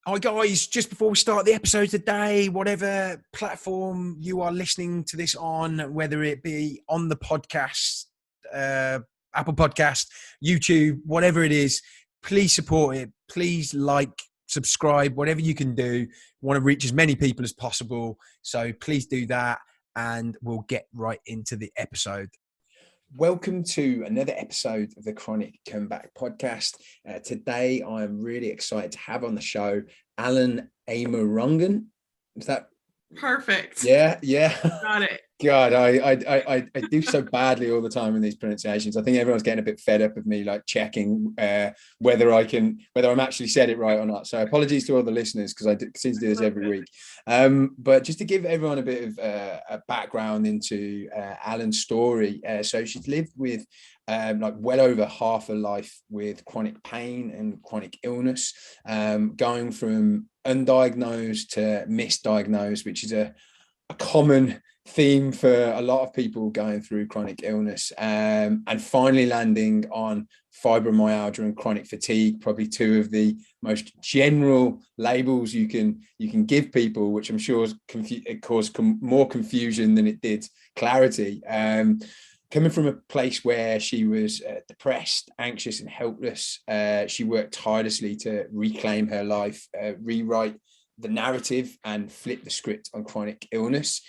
Hi guys, just before we start the episode today, whatever platform you are listening to this on, whether it be on the podcast, Apple Podcast, YouTube, whatever it is, please support it. Please like, subscribe, whatever you can do. We want to reach as many people as possible. So please do that and we'll get right into the episode. Welcome to another episode of the Chronic Comeback podcast. Today, I'm really excited to have on the show Allyn Amerogen. Is that perfect? Yeah. Got it. God, I do so badly all the time in these pronunciations. I think everyone's getting a bit fed up of me like checking whether I'm actually said it right or not. So apologies to all the listeners because I seem to do this every week. But just to give everyone a bit of a background into Allyn's story. So she's lived with like well over half her life with chronic pain and chronic illness, going from undiagnosed to misdiagnosed, which is a common theme for a lot of people going through chronic illness, and finally landing on fibromyalgia and chronic fatigue, probably two of the most general labels you can give people, which I'm sure it caused more confusion than it did clarity. Coming from a place where she was depressed, anxious and helpless, she worked tirelessly to reclaim her life, rewrite the narrative and flip the script on chronic illness.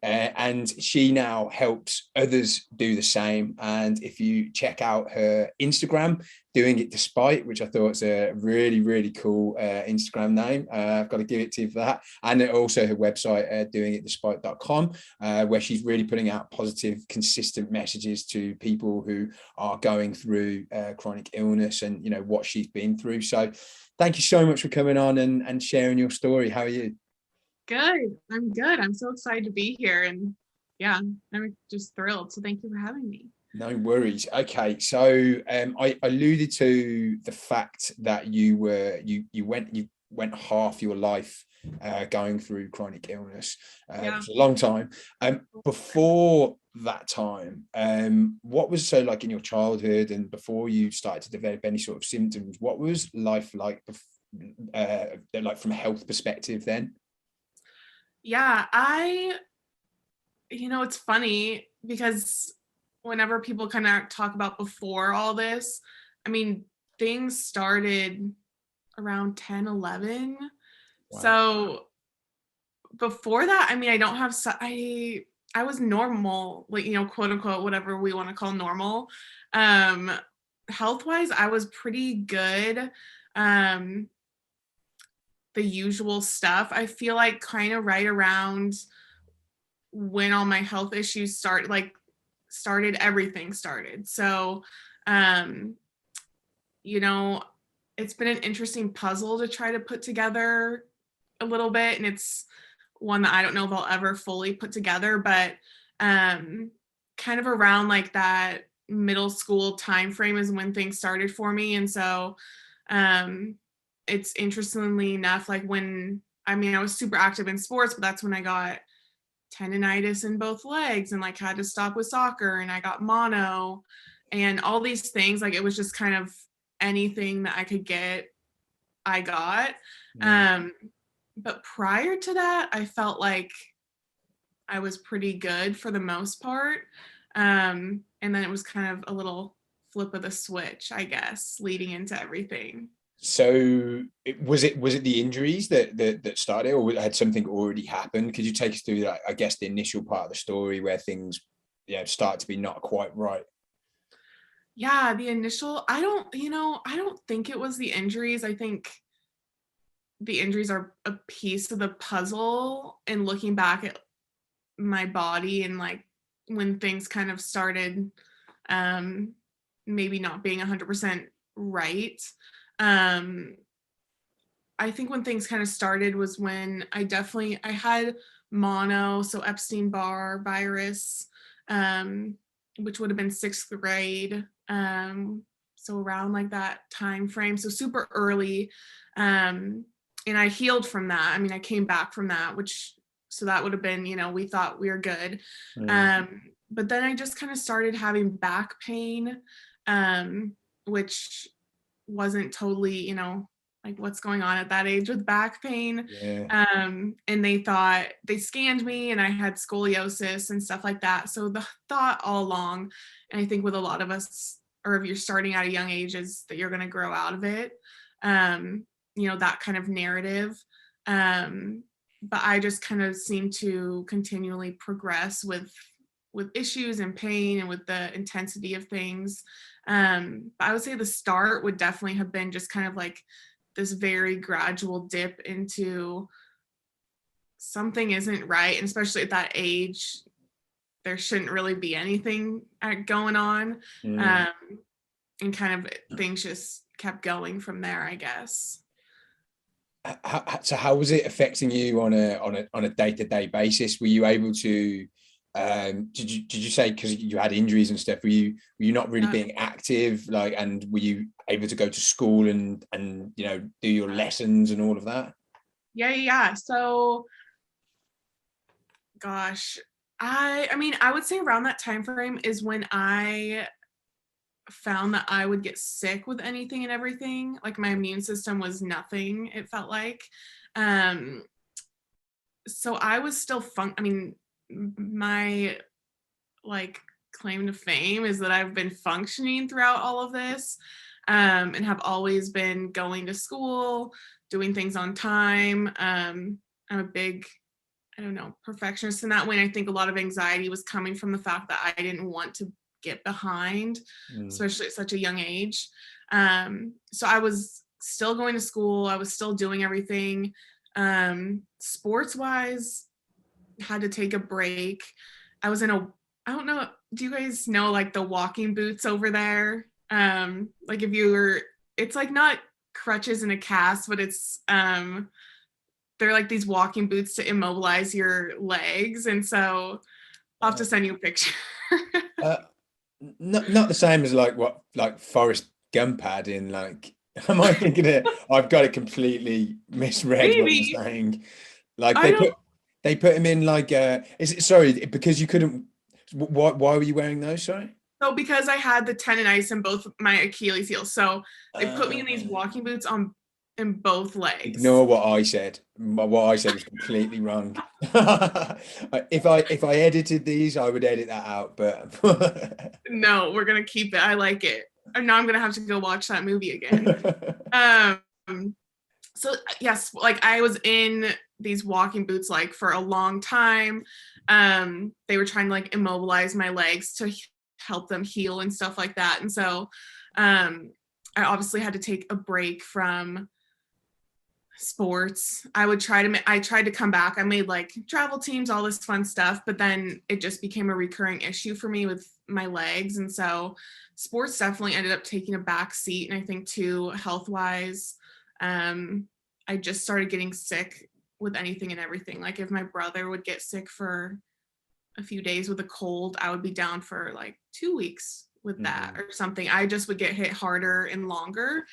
And she now helps others do the same. And if you check out her Instagram, Doing It Despite, which I thought was a really, really cool Instagram name. I've got to give it to you for that. And also her website, doingitdespite.com, where she's really putting out positive, consistent messages to people who are going through chronic illness and, you know, what she's been through. So thank you so much for coming on and sharing your story. How are you? Good. I'm good. I'm so excited to be here. And yeah, I'm just thrilled. So thank you for having me. No worries. Okay. So I alluded to the fact that you went half your life going through chronic illness. It was a long time. Before that time, what was so like in your childhood and before you started to develop any sort of symptoms, what was life like from a health perspective then? Yeah, it's funny because whenever people kind of talk about before all this, I mean, things started around 10, 11. Wow. So before that, I mean, I was normal, like, quote unquote, whatever we want to call normal. Health-wise, I was pretty good. The usual stuff. I feel like kind of right around when all my health issues everything started. So, it's been an interesting puzzle to try to put together a little bit. And it's one that I don't know if I'll ever fully put together, but kind of around like that middle school time frame is when things started for me. And so, it's interestingly enough, like I was super active in sports, but that's when I got tendonitis in both legs and like had to stop with soccer, and I got mono and all these things. Like it was just kind of anything that I could get, I got. But prior to that, I felt like I was pretty good for the most part. And then it was kind of a little flip of the switch, I guess, leading into everything. So was it the injuries that started, or had something already happened? Could you take us through that, I guess, the initial part of the story where things start to be not quite right? Yeah, the initial, I don't think it was the injuries. I think the injuries are a piece of the puzzle, and looking back at my body and like when things kind of started maybe not being 100% right. I think when things kind of started was when I had mono, so Epstein-Barr virus, which would have been 6th grade. So around like that time frame, so super early. And I healed from that. I mean, I came back from that, so that would have been, we thought we were good. But then I just kind of started having back pain, which wasn't totally, like what's going on at that age with back pain. Yeah. And they scanned me and I had scoliosis and stuff like that. So the thought all along, and I think with a lot of us, or if you're starting at a young age, is that you're going to grow out of it. That kind of narrative. But I just kind of seem to continually progress with issues and pain and with the intensity of things. But I would say the start would definitely have been just kind of like this very gradual dip into something isn't right. And especially at that age, there shouldn't really be anything going on. And kind of things just kept going from there, I guess. So how was it affecting you on a day-to-day basis? Were you able to did you say, because you had injuries and stuff, were you not really being active, like, and were you able to go to school and do your lessons and all of that? Yeah. So gosh, I mean I would say around that time frame is when I found that I would get sick with anything and everything. Like my immune system was nothing, it felt like. So I was still my like claim to fame is that I've been functioning throughout all of this, and have always been going to school, doing things on time. I'm a big, I don't know, perfectionist in that way. And I think a lot of anxiety was coming from the fact that I didn't want to get behind, especially at such a young age. So I was still going to school. I was still doing everything. Sports wise, had to take a break. I was I don't know, do you guys know like the walking boots over there? Like if you were, it's like not crutches in a cast, but it's, they're like these walking boots to immobilize your legs. And so I'll have to send you a picture. Not the same as like Forrest Gump had in, like, am I thinking it? I've got it completely misread. Maybe. What you're saying. Like they put him in like is it, sorry, because you couldn't, why were you wearing those, sorry? So because I had the tendonitis in both my Achilles heels. So they put me in these walking boots in both legs. Ignore what I said. What I said was completely wrong. If I edited these, I would edit that out, but no, we're gonna keep it. I like it. And now I'm gonna have to go watch that movie again. So yes, like I was in these walking boots like for a long time. They were trying to like immobilize my legs to help them heal and stuff like that. And so I obviously had to take a break from sports. I tried to come back. I made like travel teams, all this fun stuff, but then it just became a recurring issue for me with my legs. And so sports definitely ended up taking a back seat. And I think too, health wise, I just started getting sick with anything and everything. Like if my brother would get sick for a few days with a cold, I would be down for like 2 weeks with that or something. I just would get hit harder and longer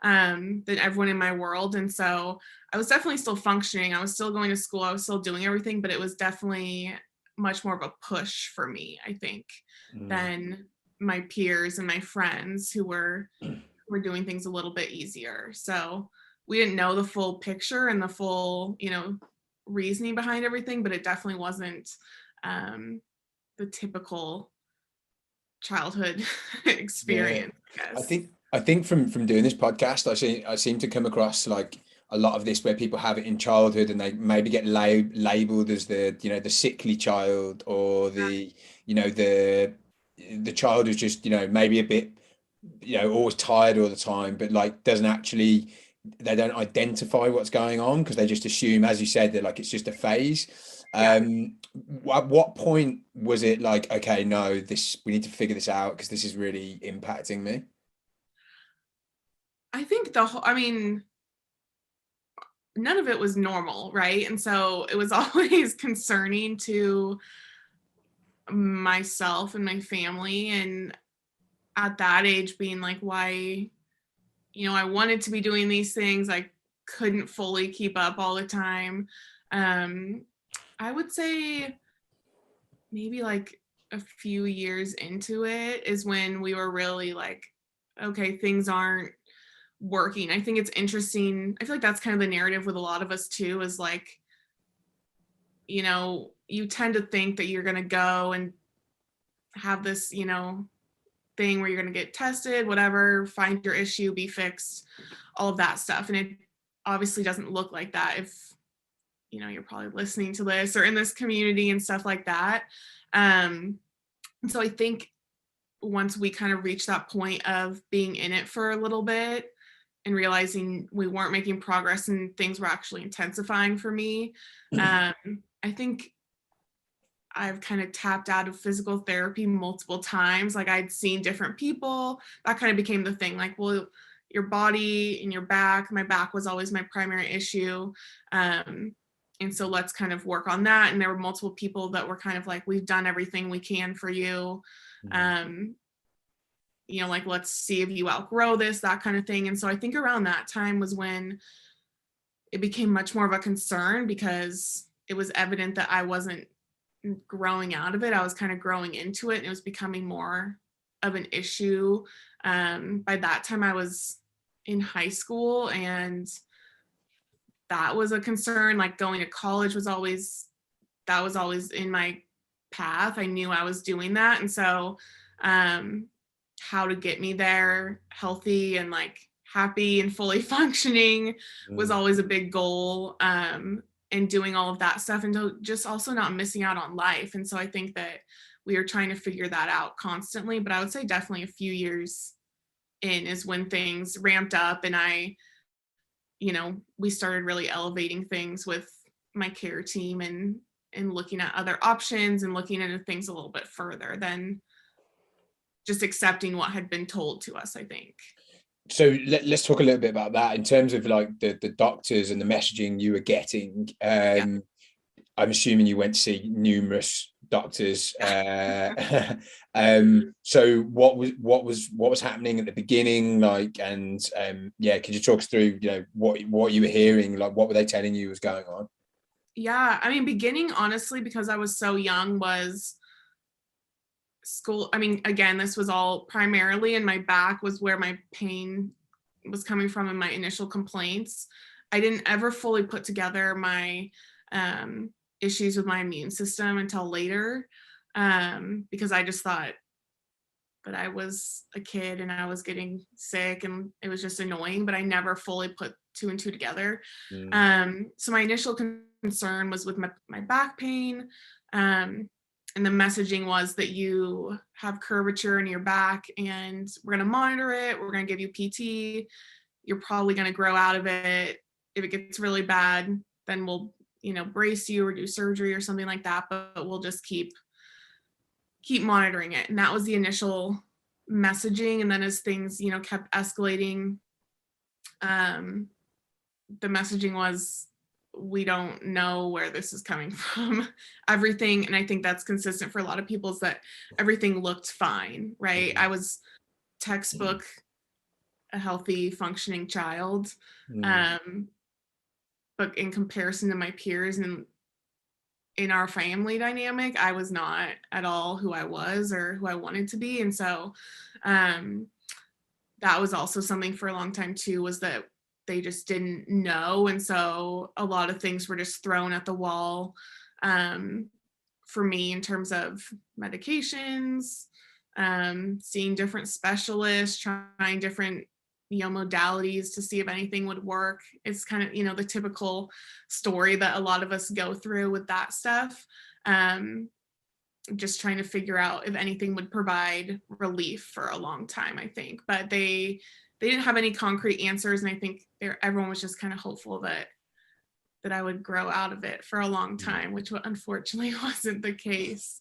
than everyone in my world. And so I was definitely still functioning. I was still going to school. I was still doing everything, but it was definitely much more of a push for me, I think, than my peers and my friends who were doing things a little bit easier. So we didn't know the full picture and the full, reasoning behind everything, but it definitely wasn't the typical childhood experience. Yeah. I think from doing this podcast, I seem to come across like a lot of this where people have it in childhood and they maybe get labeled as the sickly child, or the child who's just maybe a bit always tired all the time, but like doesn't actually, they don't identify what's going on because they just assume, as you said, that like it's just a phase. At what point was it like, okay, no, we need to figure this out because this is really impacting me? I think none of it was normal, right? And so it was always concerning to myself and my family. And at that age, being like, why, I wanted to be doing these things. I couldn't fully keep up all the time. I would say maybe like a few years into it is when we were really like, okay, things aren't working. I think it's interesting. I feel like that's kind of the narrative with a lot of us too, is like, you know, you tend to think that you're going to go and have this, you know, thing where you're going to get tested, whatever, find your issue, be fixed, all of that stuff. And it obviously doesn't look like that if, you know, you're probably listening to this or in this community and stuff like that. And so I think once we kind of reached that point of being in it for a little bit and realizing we weren't making progress and things were actually intensifying for me, I think I've kind of tapped out of physical therapy multiple times. Like I'd seen different people. That kind of became the thing. Like, well, your body and your back. My back was always my primary issue. And so let's kind of work on that. And there were multiple people that were kind of like, we've done everything we can for you. You know, like, let's see if you outgrow this, that kind of thing. And so I think around that time was when it became much more of a concern, because it was evident that I wasn't growing out of it. I was kind of growing into it, and it was becoming more of an issue. By that time I was in high school, and that was a concern. Like going to college was always in my path. I knew I was doing that. And so how to get me there healthy and like happy and fully functioning was always a big goal. And doing all of that stuff, and just also not missing out on life. And so I think that we are trying to figure that out constantly. But I would say definitely a few years in is when things ramped up, and you know, we started really elevating things with my care team and looking at other options and looking into things a little bit further than just accepting what had been told to us, I think. So let's talk a little bit about that in terms of like the doctors and the messaging you were getting. I'm assuming you went to see numerous doctors. So what was happening at the beginning, like, and could you talk us through, you know, what you were hearing, like what were they telling you was going on? Yeah, I mean, beginning, honestly, because I was so young, was school. I mean, again, this was all primarily in my back, was where my pain was coming from in my initial complaints. I didn't ever fully put together my issues with my immune system until later, because I just thought that I was a kid and I was getting sick and it was just annoying, but I never fully put two and two together. So my initial concern was with my back pain. And the messaging was that you have curvature in your back and we're going to monitor it. We're going to give you PT. You're probably going to grow out of it. If it gets really bad, then we'll, you know, brace you or do surgery or something like that, but we'll just keep monitoring it. And that was the initial messaging. And then as things, you know, kept escalating, the messaging was, we don't know where this is coming from. Everything, and I think that's consistent for a lot of people, is that everything looked fine, right? I was textbook a healthy, functioning child. But in comparison to my peers and in our family dynamic, I was not at all who I was or who I wanted to be. And so that was also something for a long time too, was that they just didn't know. And so a lot of things were just thrown at the wall for me in terms of medications, seeing different specialists, trying different, you know, modalities to see if anything would work. It's kind of, you know, the typical story that a lot of us go through with that stuff. Just trying to figure out if anything would provide relief for a long time, I think. But they didn't have any concrete answers, and I think everyone was just kind of hopeful that I would grow out of it for a long time, which unfortunately wasn't the case.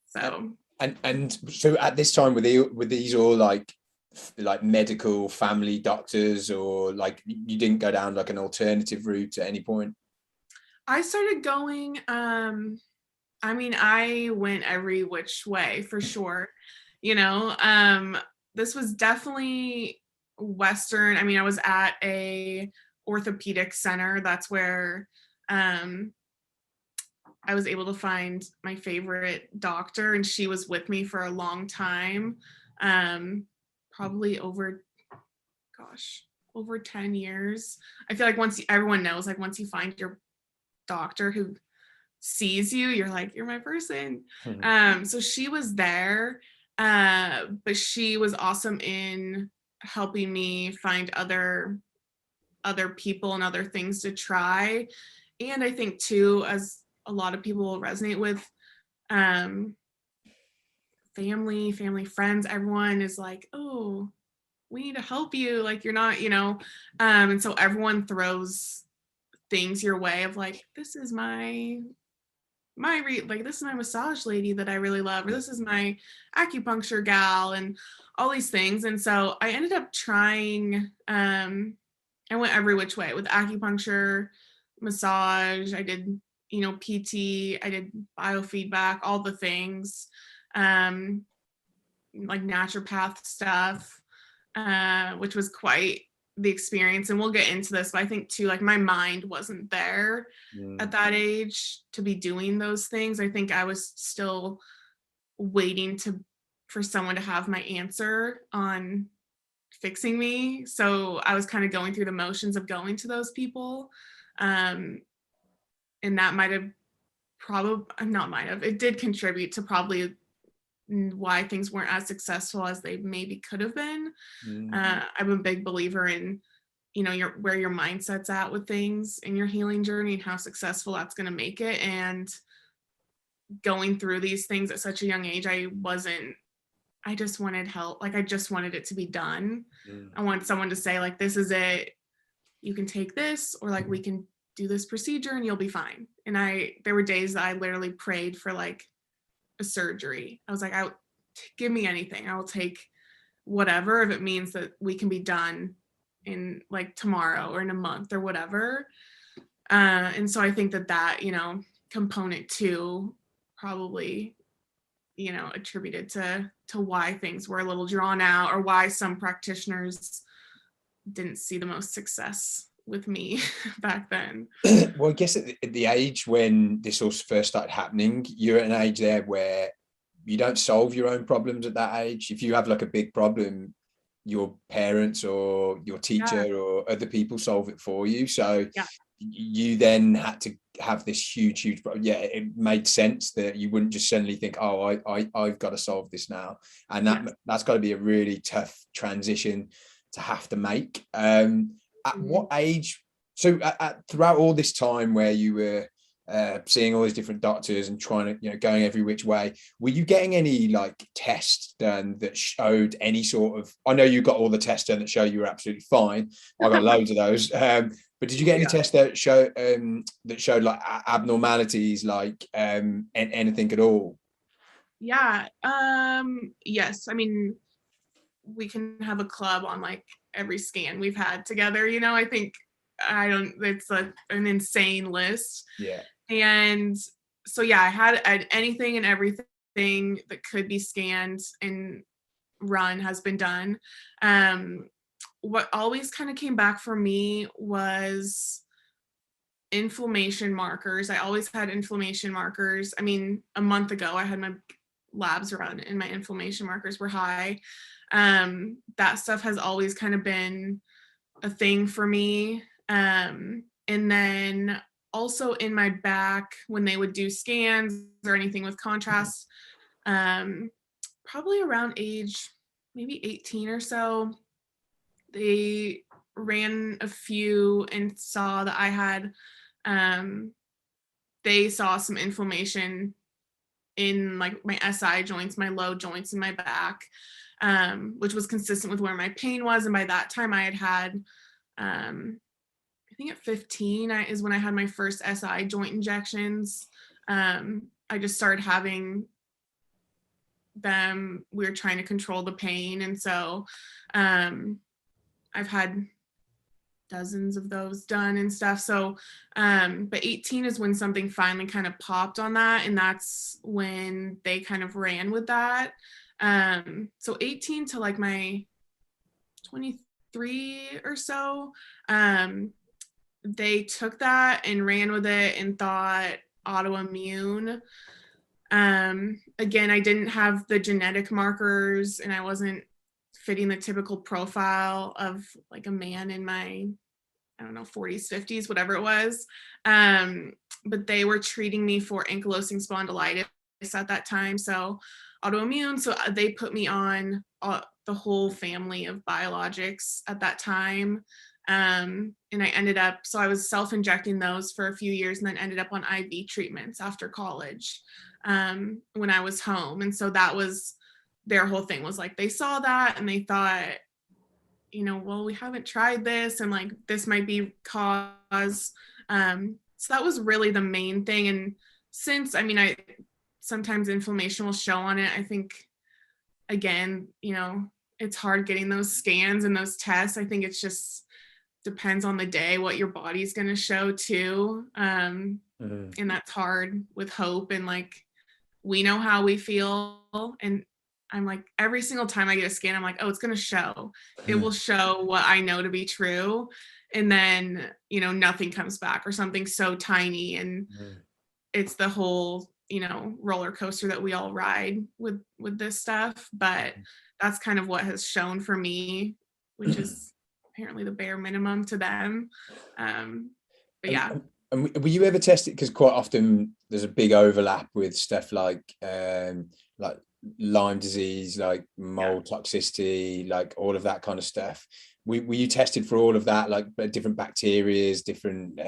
So and so at this time, were these all like medical family doctors, or like you didn't go down like an alternative route at any point? I started going, I mean, I went every which way for sure. You know, this was definitely Western. I mean, I was at a orthopedic center. That's where I was able to find my favorite doctor, and she was with me for a long time. Probably over, gosh, over 10 years. I feel like everyone knows, like once you find your doctor who sees you, you're like, you're my person. So she was there, but she was awesome in helping me find other people and other things to try. And I think too, as a lot of people will resonate with, family, friends, everyone is like, oh, we need to help you. Like you're not, and so everyone throws things your way of like, this is my like this is my massage lady that I really love, or this is my acupuncture gal, and all these things. And so I ended up trying, I went every which way with acupuncture, massage, I did, PT, I did biofeedback, all the things, like naturopath stuff, which was quite the experience. And we'll get into this, but I think too, like my mind wasn't there at that age to be doing those things. I think I was still waiting for someone to have my answer on fixing me. So I was kind of going through the motions of going to those people. And that it did contribute to probably why things weren't as successful as they maybe could have been. I'm a big believer in, where your mindset's at with things in your healing journey and how successful that's going to make it. And going through these things at such a young age, I just wanted help. Like I just wanted it to be done. I want someone to say like, this is it, you can take this, or like we can do this procedure and you'll be fine. And there were days that I literally prayed for like a surgery. I was like, give me anything. I will take whatever, if it means that we can be done in like tomorrow or in a month or whatever. And so I think that, component too, probably, attributed to why things were a little drawn out, or why some practitioners didn't see the most success with me back then. Well, I guess at the age when this all first started happening, you're at an age there where you don't solve your own problems at that age. If you have like a big problem, your parents or your teacher or other people solve it for you. So you then had to have this huge problem. Yeah, it made sense that you wouldn't just suddenly think, oh, I've got to solve this now. And that's got to be a really tough transition to have to make. At what age? So throughout all this time where you were seeing all these different doctors and trying to, going every which way, were you getting any like tests done that showed any sort of, I know you got all the tests done that show you were absolutely fine. I got loads of those. But did you get any tests that showed like abnormalities, like anything at all? Yeah. Yes. I mean, we can have a club on like every scan we've had together. I think it's an insane list. Yeah. And so, I had anything and everything that could be scanned and run has been done. What always kind of came back for me was inflammation markers. I always had inflammation markers. I mean, a month ago, I had my labs run and my inflammation markers were high. That stuff has always kind of been a thing for me. And then also in my back, when they would do scans or anything with contrast, probably around age maybe 18 or so, they ran a few and saw that I had, they saw some inflammation in like my SI joints, my low joints in my back, which was consistent with where my pain was. And by that time I had, I think at 15 is when I had my first SI joint injections. I just started having them. We were trying to control the pain. And so I've had dozens of those done and stuff. So, but 18 is when something finally kind of popped on that. And that's when they kind of ran with that. So 18 to like my 23 or so, they took that and ran with it and thought autoimmune. Again, I didn't have the genetic markers and I wasn't fitting the typical profile of like a man in my, I don't know, 40s, 50s, whatever it was. But they were treating me for ankylosing spondylitis at that time. So autoimmune. So they put me on the whole family of biologics at that time. And I ended up, so I was self-injecting those for a few years and then ended up on IV treatments after college when I was home. And so that was their whole thing, was like, they saw that and they thought, you know, well, we haven't tried this and like this might be cause. So that was really the main thing. And since, I mean, sometimes inflammation will show on it. I think, again, you know, it's hard getting those scans and those tests. I think it's just depends on the day what your body's going to show too. And that's hard with hope, and like we know how we feel, and I'm like, every single time I get a scan, I'm like, oh, it's going to show. It will show what I know to be true. And then, you know, nothing comes back, or something so tiny. And it's the whole, you know, roller coaster that we all ride with this stuff. But that's kind of what has shown for me, which is apparently the bare minimum to them. But yeah. And were you ever tested? Because quite often there's a big overlap with stuff like Lyme disease, like mold toxicity, like all of that kind of stuff. Were you tested for all of that, like different bacterias, different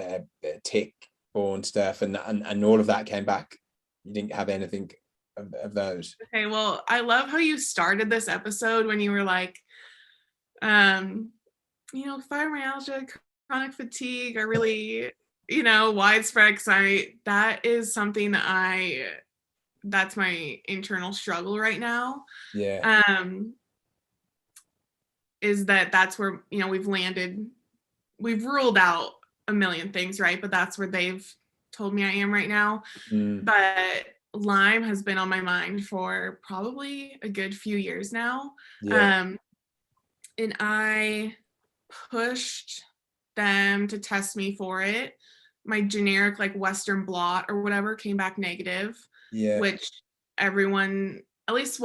tick-borne stuff, and all of that came back? You didn't have anything of those? Okay, well, I love how you started this episode when you were like, you know, fibromyalgia, chronic fatigue are really, you know, widespread. Because that is something that that's my internal struggle right now. Yeah. Is that's where, you know, we've ruled out a million things, right? But that's where they've told me I am right now. But Lyme has been on my mind for probably a good few years now. And I pushed them to test me for it. My generic like Western blot or whatever came back negative, which everyone, at least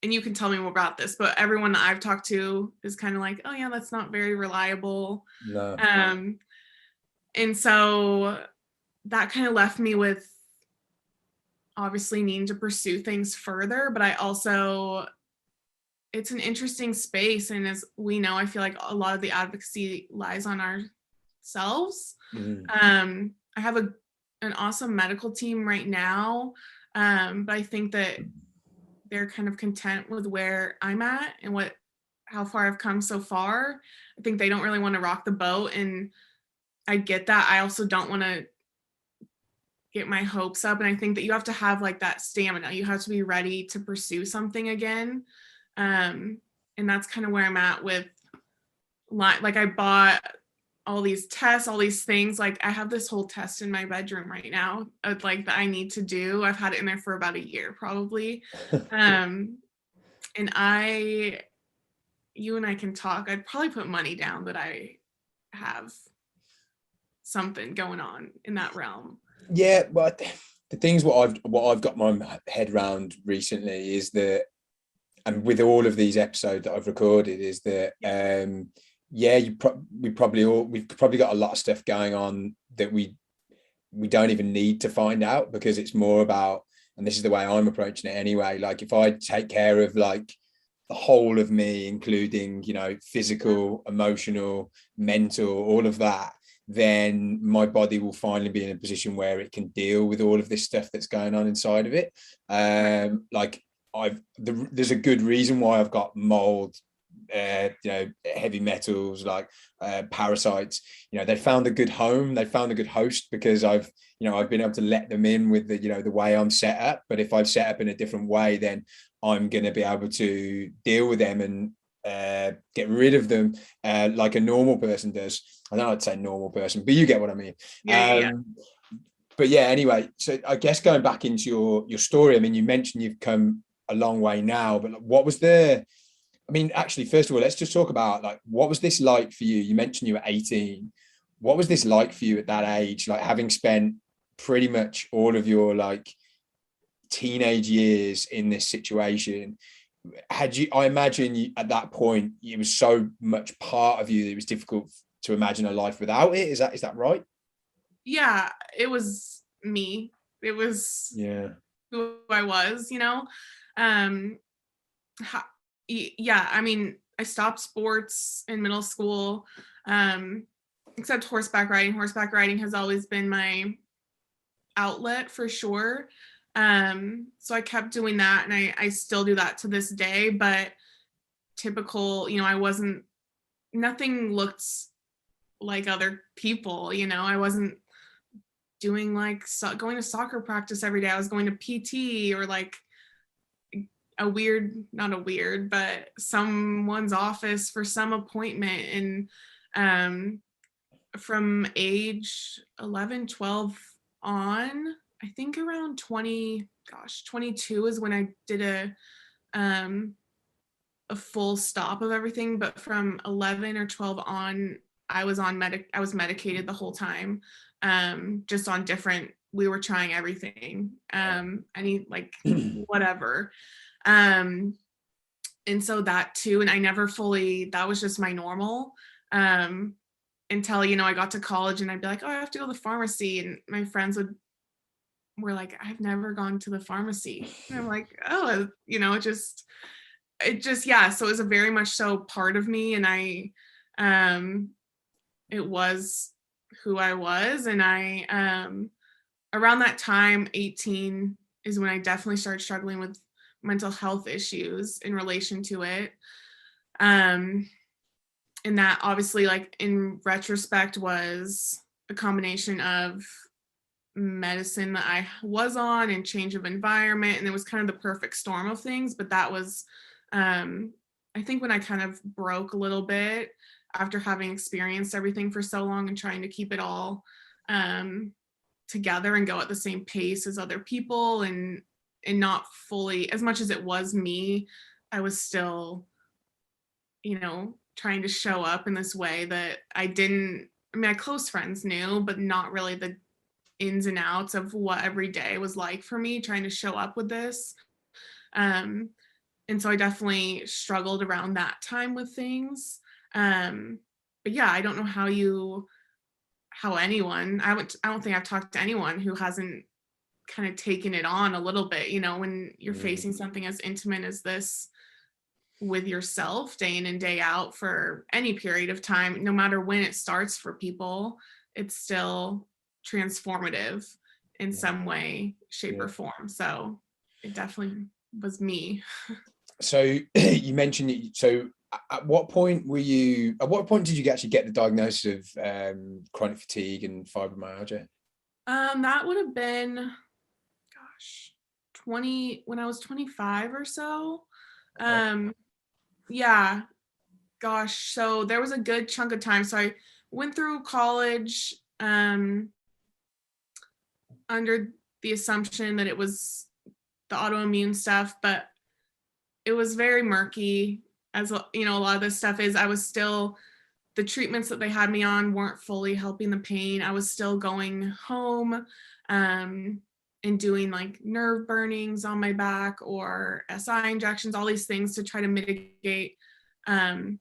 and you can tell me more about this, but everyone that I've talked to is kind of like, oh yeah, that's not very reliable. No. And so that kind of left me with obviously needing to pursue things further, but I also, it's an interesting space. And as we know, I feel like a lot of the advocacy lies on ourselves. I have an awesome medical team right now. But I think that they're kind of content with where I'm at and how far I've come so far. I think they don't really want to rock the boat, and I get that. I also don't want to get my hopes up. And I think that you have to have like that stamina. You have to be ready to pursue something again. And that's kind of where I'm at with, like, I bought all these tests, all these things. Like I have this whole test in my bedroom right now, like that I need to do. I've had it in there for about a year probably. And you and I can talk. I'd probably put money down that I have something going on in that realm. Yeah, but the things what I've got my head around recently is that, and with all of these episodes that I've recorded, is that we've probably got a lot of stuff going on that we don't even need to find out, because it's more about, and this is the way I'm approaching it anyway, like if I take care of like the whole of me, including, you know, physical, emotional, mental, all of that, then my body will finally be in a position where it can deal with all of this stuff that's going on inside of it. Like there's a good reason why I've got mold, you know, heavy metals, like parasites. You know, they found a good home, they found a good host, because I've been able to let them in with the, you know, the way I'm set up. But if I've set up in a different way, then I'm going to be able to deal with them and get rid of them like a normal person does. I don't know how to say normal person, but you get what I mean. But yeah, anyway, so I guess going back into your story, I mean, you mentioned you've come a long way now, but what was I mean, actually, first of all, let's just talk about, like, what was this like for you? You mentioned you were 18. What was this like for you at that age? Like, having spent pretty much all of your like teenage years in this situation, I imagine at that point it was so much part of you that it was difficult to imagine a life without it. Is that right? Yeah, it was me. It was Yeah. who I was, you know. Um, how, yeah, I mean, I stopped sports in middle school, um, except horseback riding. Horseback riding has always been my outlet for sure. So I kept doing that, and I still do that to this day. But typical, you know, I wasn't. Nothing looked like other people. You know, I wasn't doing like going to soccer practice every day. I was going to PT or like not a weird, but someone's office for some appointment. And from age 11, 12 on, I think around 22 is when I did a full stop of everything. But from 11 or 12 on, I was medicated the whole time, just on different. We were trying everything, any like whatever, and so that too. And I never fully. That was just my normal, until I got to college, and I'd be like, oh, I have to go to the pharmacy, and my friends were like, I've never gone to the pharmacy, and I'm like, oh, it just yeah. So it was a very much so part of me, and it was who I was. And around that time, 18 is when I definitely started struggling with mental health issues in relation to it. And that obviously, like in retrospect, was a combination of medicine that I was on and change of environment, and it was kind of the perfect storm of things. But that was I think when I kind of broke a little bit after having experienced everything for so long and trying to keep it all together and go at the same pace as other people, and not fully, as much as it was me, I was still, trying to show up in this way that I mean, close friends knew, but not really the ins and outs of what every day was like for me trying to show up with this. And so I definitely struggled around that time with things. But yeah, I don't know how anyone, I don't think I've talked to anyone who hasn't kind of taken it on a little bit, when you're facing something as intimate as this with yourself day in and day out for any period of time, no matter when it starts for people, it's still transformative in some way, shape, or form. So it definitely was me. So you mentioned so at what point did you actually get the diagnosis of chronic fatigue and fibromyalgia? That would have been 20 when I was 25 or so. Yeah, gosh, so there was a good chunk of time. So I went through college under the assumption that it was the autoimmune stuff, but it was very murky. As a lot of this stuff is. I was still, the treatments that they had me on weren't fully helping the pain. I was still going home and doing like nerve burnings on my back or SI injections, all these things to try to mitigate the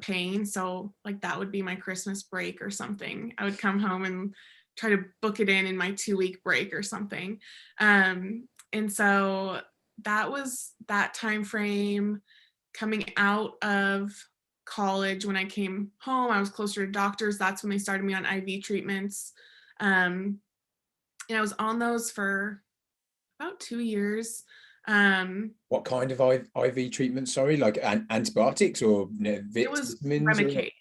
pain. So like that would be my Christmas break or something. I would come home and try to book it in my 2-week break or something. And so that was that time frame. Coming out of college, when I came home, I was closer to doctors. That's when they started me on IV treatments. And I was on those for about 2 years. What kind of IV treatment? Sorry, like antibiotics or vitamins? It was Remicade.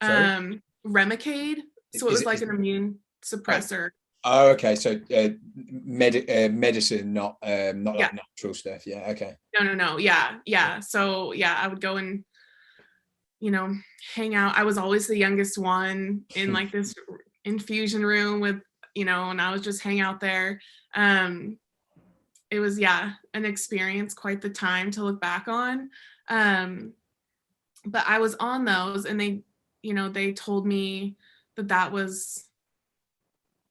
Remicade. So it was like an immune suppressor. Oh, okay. So medicine, not like natural stuff. Yeah. Okay. No. Yeah. So yeah, I would go and hang out. I was always the youngest one in like this infusion room with and I was just hang out there. It was an experience, quite the time to look back on. But I was on those, and they told me that was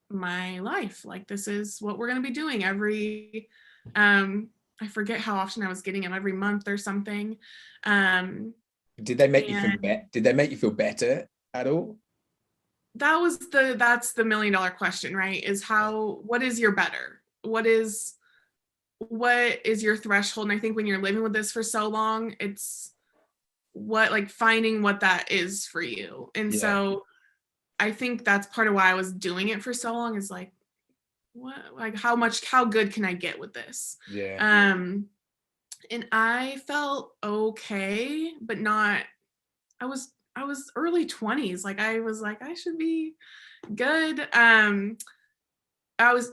my life. Like, this is what we're going to be doing every I forget how often I was getting them, every month or something. Did they make you feel And better? Did they make you feel better at all? that's the million dollar question, right? Is what is your better? What is your threshold? And I think when you're living with this for so long, it's like finding what that is for you. And Yeah. so I think that's part of why I was doing it for so long, is like, how good can I get with this? Yeah. And I felt okay, but not, I was early 20s. Like I was like, I should be good. It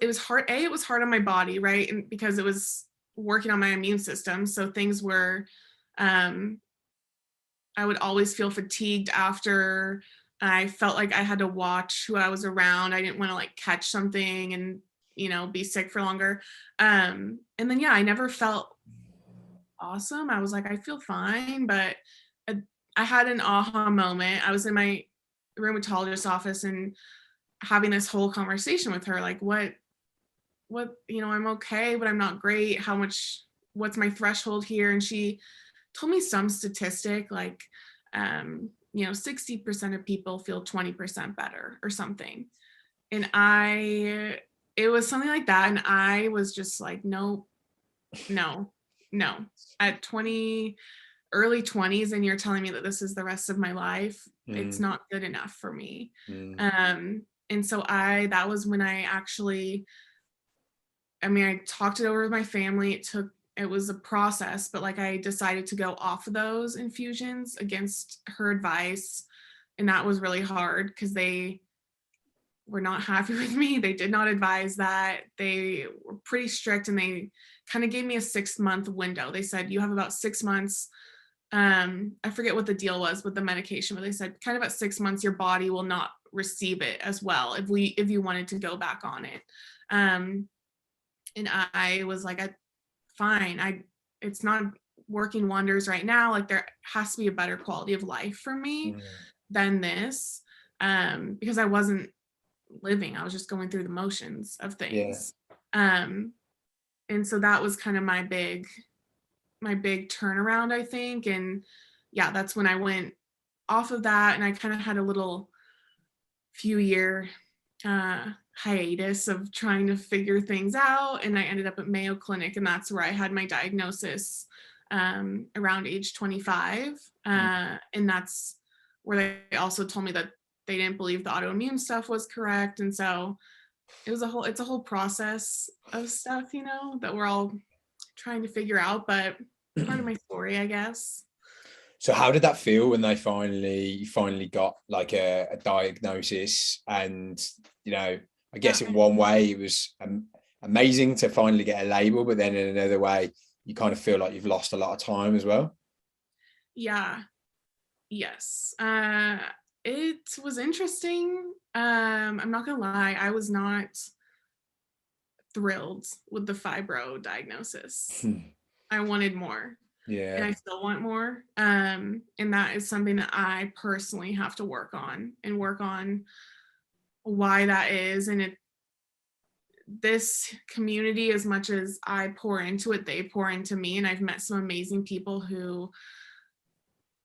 was hard. It was hard on my body, right? And because it was working on my immune system. So things were, um, I would always feel fatigued after. I felt like I had to watch who I was around. I didn't want to like catch something and, be sick for longer. And then, yeah, I never felt awesome. I was like, I feel fine, but I, I had an aha moment. I was in my rheumatologist's office and having this whole conversation with her, like, I'm okay, but I'm not great. What's my threshold here? And she told me some statistic like, 60% of people feel 20% better or something. And it was something like that. And I was just like, no, no, no. At early 20s, and you're telling me that this is the rest of my life, it's not good enough for me. And so that was when I talked it over with my family. It was a process, but like I decided to go off of those infusions against her advice. And that was really hard because they were not happy with me. They did not advise that. They were pretty strict, and they kind of gave me a 6-month window. They said, you have about 6 months. I forget what the deal was with the medication, but they said kind of at 6 months, your body will not receive it as well if you wanted to go back on it. And I was like, fine. It's not working wonders right now. Like there has to be a better quality of life for me than this, because I wasn't living. I was just going through the motions of things. And so that was kind of my big turnaround, I think. And yeah, that's when I went off of that, and I kind of had a little few year hiatus of trying to figure things out. And I ended up at Mayo Clinic, and that's where I had my diagnosis around age 25. And that's where they also told me that they didn't believe the autoimmune stuff was correct. And so it's a whole process of stuff, that we're all trying to figure out, but part of my story, I guess. So how did that feel when they finally got like a diagnosis? And I guess in one way it was amazing to finally get a label, but then in another way you kind of feel like you've lost a lot of time as well. Yeah. Yes. It was interesting. I'm not gonna lie, I was not thrilled with the fibro diagnosis. I wanted more. Yeah. And I still want more. And that is something that I personally have to work on why that is. And this community, as much as I pour into it, they pour into me. And I've met some amazing people who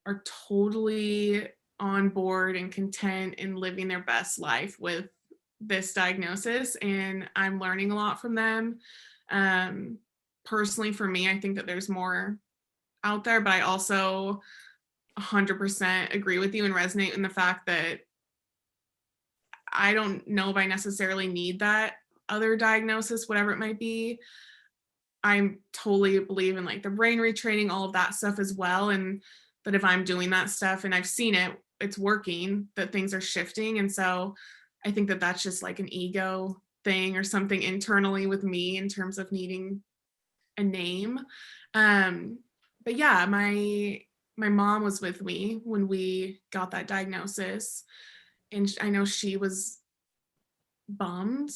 are totally on board and content in living their best life with this diagnosis. And I'm learning a lot from them. Personally, for me, I think that there's more out there, but I also 100% agree with you and resonate in the fact that I don't know if I necessarily need that other diagnosis, whatever it might be. I totally believe in like the brain retraining, all of that stuff as well. And that if I'm doing that stuff and I've seen it's working, that things are shifting. And so I think that that's just like an ego thing or something internally with me in terms of needing a name. But yeah, my mom was with me when we got that diagnosis, and I know she was bummed,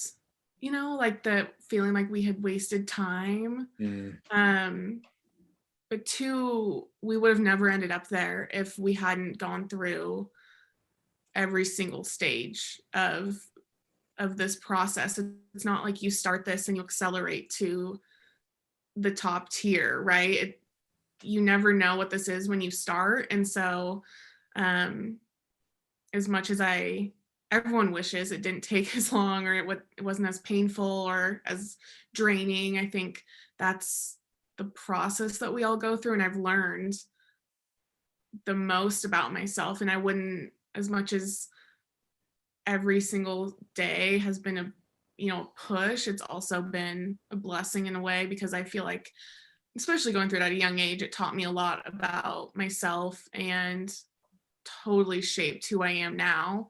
like the feeling like we had wasted time. But two, we would have never ended up there if we hadn't gone through every single stage of this process. It's not like you start this and you accelerate to the top tier, right? You never know what this is when you start. And so as much as everyone wishes it didn't take as long, or it wasn't as painful or as draining, I think that's the process that we all go through. And I've learned the most about myself. And I wouldn't, as much as every single day has been a push, it's also been a blessing in a way, because I feel like, especially going through it at a young age, it taught me a lot about myself and totally shaped who I am now.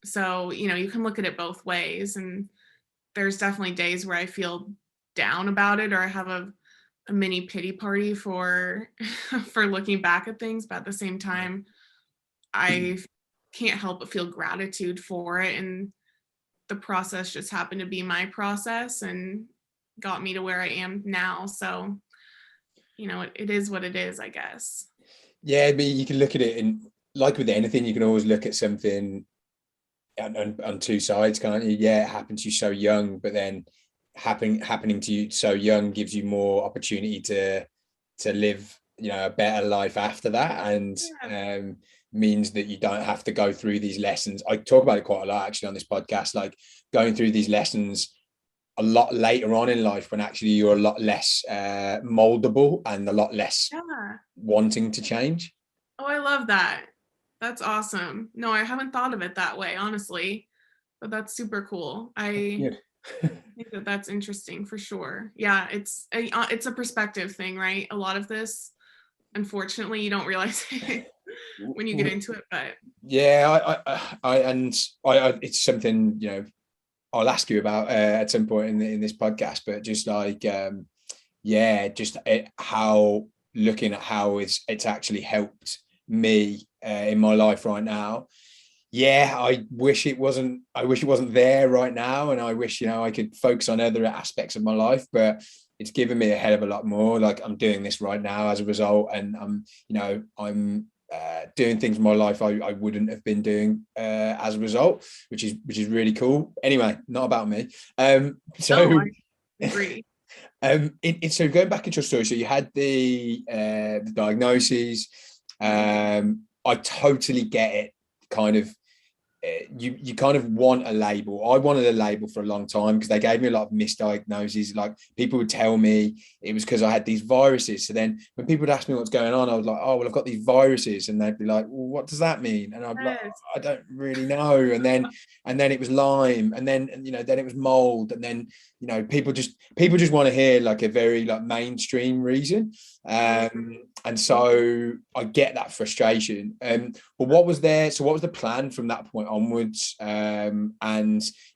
So, you can look at it both ways, and there's definitely days where I feel down about it, or I have a mini pity party for for looking back at things, but at the same time, I can't help but feel gratitude for it. And the process just happened to be my process and got me to where I am now. So, it is what it is, I guess. Yeah, but you can look at it, and like with anything, you can always look at something on two sides, can't you? Yeah, it happened to you so young, but then happening to you so young gives you more opportunity to live, a better life after that, and means that you don't have to go through these lessons. I talk about it quite a lot actually on this podcast, like going through these lessons a lot later on in life, when actually you're a lot less moldable and a lot less wanting to change. Oh, I love that. That's awesome. No, I haven't thought of it that way, honestly, but that's super cool. I think that that's interesting for sure. Yeah, it's a perspective thing, right? A lot of this, unfortunately, you don't realize it when you get into it, but yeah, I it's something, I'll ask you about at some point in this podcast, but just like how, looking at how it's actually helped me in my life right now. I wish it wasn't there right now, and I wish I could focus on other aspects of my life, but it's given me a hell of a lot more. Like, I'm doing this right now as a result, and I'm doing things in my life I wouldn't have been doing as a result, which is really cool. Anyway, not about me. I agree. So going back into your story, so you had the diagnoses. I totally get it. Kind of, you kind of want a label. I wanted a label for a long time because they gave me a lot of misdiagnoses. Like, people would tell me it was because I had these viruses. So then when people would ask me what's going on, I was like, oh, well, I've got these viruses. And they'd be like, well, what does that mean? And I'd be like, oh, I don't really know. And then it was Lyme, and then it was mold. And then, people just want to hear like a very like mainstream reason. And so I get that frustration. But what was the plan from that point onwards? And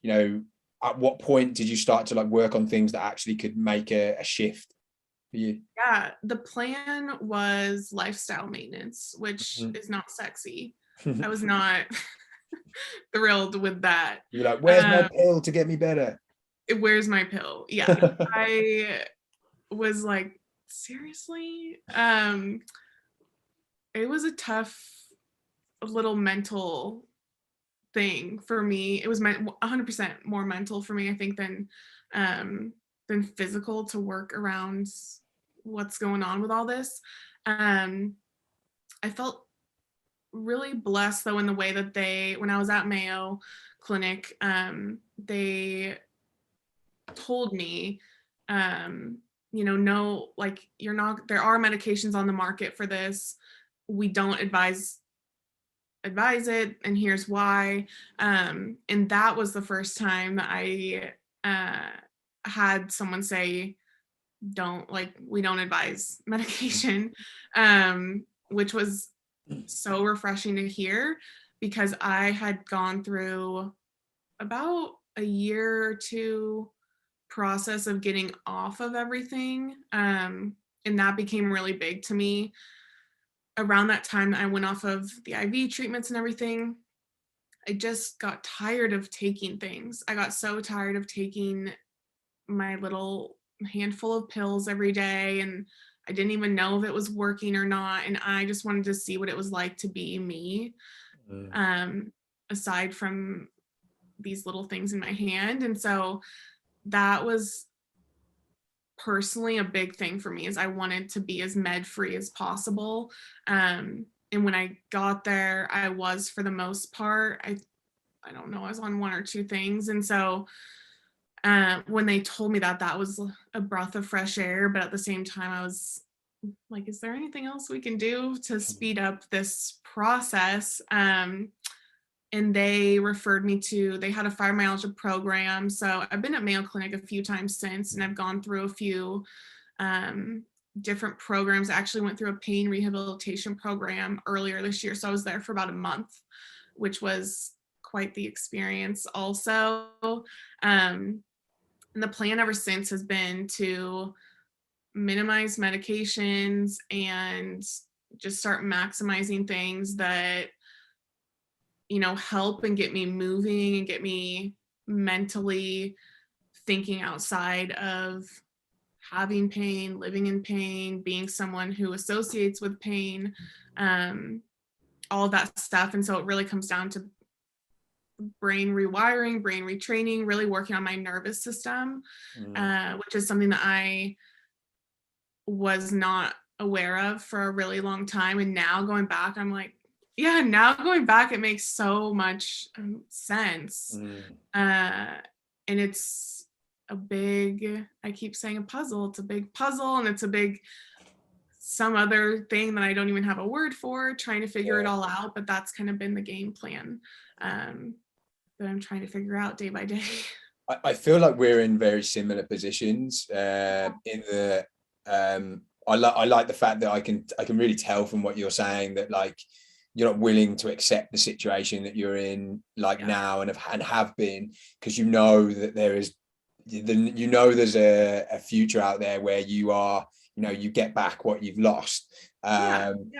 at what point did you start to like work on things that actually could make a shift for you? Yeah, the plan was lifestyle maintenance, which is not sexy. I was not thrilled with that. You're like, where's my pill to get me better? Where's my pill? Yeah. I was like, seriously? It was a tough little mental thing for me. It was 100% more mental for me, I think, than physical, to work around what's going on with all this. I felt really blessed though in the way that when I was at Mayo Clinic, they told me, no, like, there are medications on the market for this. We don't advise it, and here's why. And that was the first time I had someone say, we don't advise medication, which was so refreshing to hear, because I had gone through about a year or two process of getting off of everything. And that became really big to me around that time that I went off of the IV treatments and everything. I just got tired of taking things. I got so tired of taking my little handful of pills every day, and I didn't even know if it was working or not. And I just wanted to see what it was like to be me, aside from these little things in my hand. And so that was personally a big thing for me is I wanted to be as med free as possible. And when I got there, I was, for the most part, I don't know, I was on one or two things. And so when they told me that, that was a breath of fresh air. But at the same time, I was like, is there anything else we can do to speed up this process? And they referred me to, they had a fibromyalgia program. So I've been at Mayo Clinic a few times since, and I've gone through a few different programs. I actually went through a pain rehabilitation program earlier this year. So I was there for about a month, which was quite the experience also. And the plan ever since has been to minimize medications and just start maximizing things that, you know, help and get me moving and get me mentally thinking outside of having pain, living in pain, being someone who associates with pain, all of that stuff. And so it really comes down to brain rewiring, brain retraining, really working on my nervous system, which is something that I was not aware of for a really long time. And now going back, I'm like, yeah, now going back, it makes so much sense. And it's a big, I keep saying a puzzle. It's a big puzzle, and it's a big, some other thing that I don't even have a word for, trying to figure it all out. But that's kind of been the game plan that I'm trying to figure out day by day. I feel like we're in very similar positions in the I like the fact that I can really tell from what you're saying that like you're not willing to accept the situation that you're in now and have been, because you know that there's a future out there where you are, you know, you get back what you've lost. And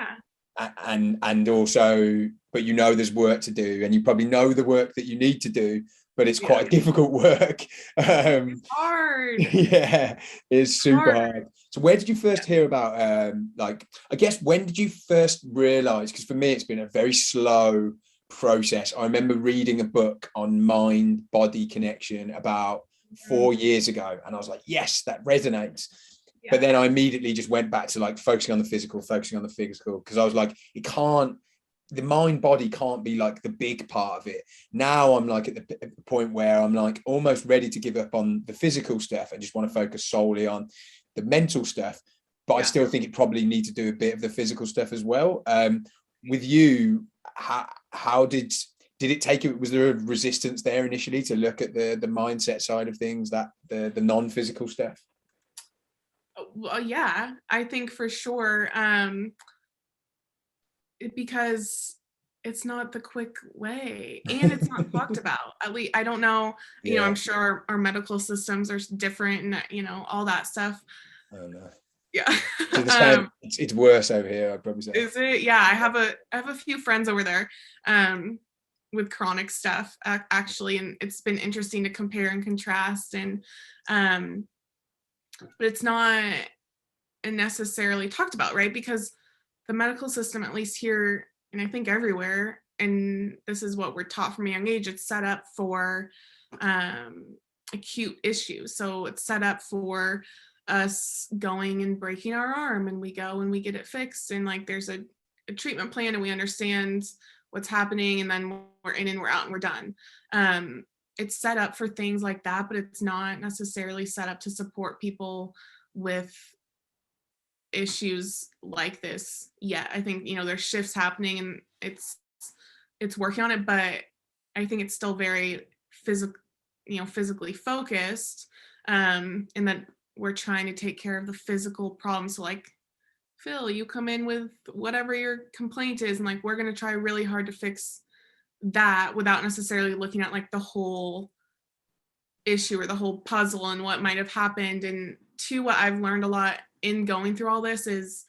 also, but you know there's work to do, and you probably know the work that you need to do, but it's quite difficult work. It's hard. Yeah, it's super hard. So where did you first hear about like, I guess, when did you first realize, because for me it's been a very slow process. I remember reading a book on mind body connection about 4 years ago, and I was like, yes, that resonates. But then I immediately just went back to like focusing on the physical, because I was like, the mind body can't be like the big part of it. Now I'm like at the point where I'm like almost ready to give up on the physical stuff and just want to focus solely on the mental stuff. But I still think it probably need to do a bit of the physical stuff as well. With you, how did it take you? Was there a resistance there initially to look at the mindset side of things, that the non-physical stuff? Well, yeah, I think for sure. Because it's not the quick way, and it's not talked about. At least I don't know, you know, I'm sure our medical systems are different, and you know, all that stuff. Oh no. Yeah. It's worse over here, I'd probably say. Is it? Yeah, I have a few friends over there with chronic stuff actually, and it's been interesting to compare and contrast, and but it's not necessarily talked about, right? Because the medical system, at least here, and I think everywhere, and this is what we're taught from a young age, it's set up for acute issues. So it's set up for us going and breaking our arm, and we go and we get it fixed, and like there's a treatment plan, and we understand what's happening, and then we're in and we're out and we're done. It's set up for things like that, but it's not necessarily set up to support people with issues like this yet. I think, you know, there's shifts happening, and it's working on it, but I think it's still very physically focused, and that we're trying to take care of the physical problems. So like, Phil, you come in with whatever your complaint is, and like we're going to try really hard to fix that without necessarily looking at like the whole issue or the whole puzzle and what might have happened. And two, what I've learned a lot in going through all this is,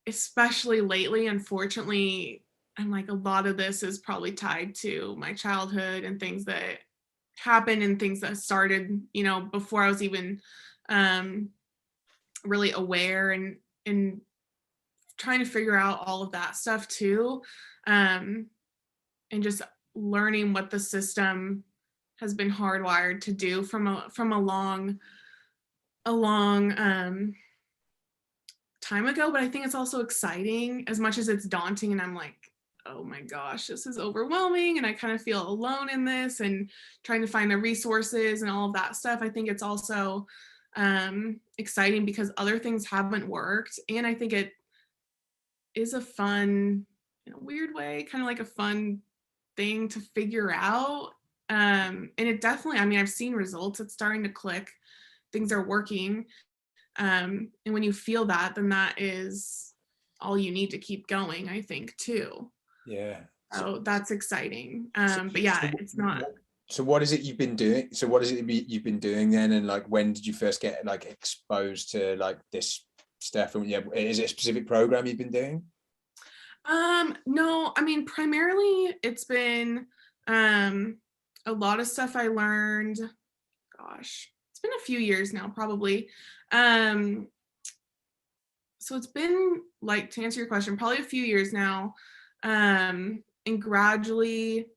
especially lately, unfortunately, I'm like, a lot of this is probably tied to my childhood and things that happened and things that started, you know, before I was even really aware, and trying to figure out all of that stuff too, and just learning what the system has been hardwired to do from a long a long time ago, but I think it's also exciting as much as it's daunting, and I'm like, oh my gosh, this is overwhelming, and I kind of feel alone in this, and trying to find the resources and all of that stuff. I think it's also exciting because other things haven't worked, and I think it is a fun, in a weird way, kind of like a fun thing to figure out. And it definitely, I mean, I've seen results. It's starting to click. Things are working. And when you feel that, then that is all you need to keep going, I think, too. Yeah. So that's exciting. So, But yeah, so, it's not. so what is it you've been doing? So what is it you've been doing then? And like, when did you first get like exposed to like this stuff? And yeah, is it a specific program you've been doing? No, I mean, primarily it's been a lot of stuff I learned. Gosh, it's been a few years now, probably. Um, so it's been, like, to answer your question, probably a few years now, and gradually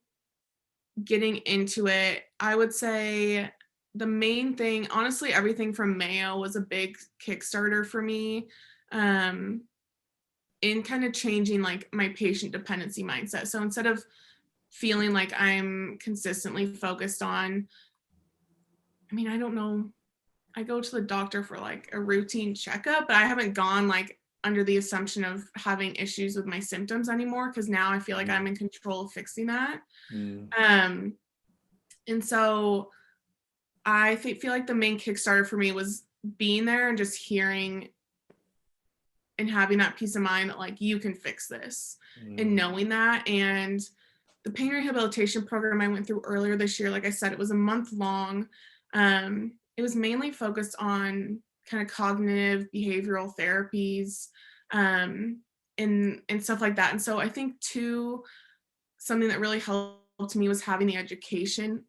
getting into it. I would say the main thing, honestly, everything from Mayo was a big Kickstarter for me, in kind of changing like my patient dependency mindset. So instead of feeling like I'm consistently focused on, I mean, I don't know, I go to the doctor for like a routine checkup, but I haven't gone like under the assumption of having issues with my symptoms anymore, because now I feel like I'm in control of fixing that. Mm. And so I feel like the main Kickstarter for me was being there and just hearing and having that peace of mind that like you can fix this, and knowing that. And the pain rehabilitation program I went through earlier this year, like I said, it was a month long. It was mainly focused on kind of cognitive behavioral therapies, and stuff like that. And so I think too, something that really helped me was having the education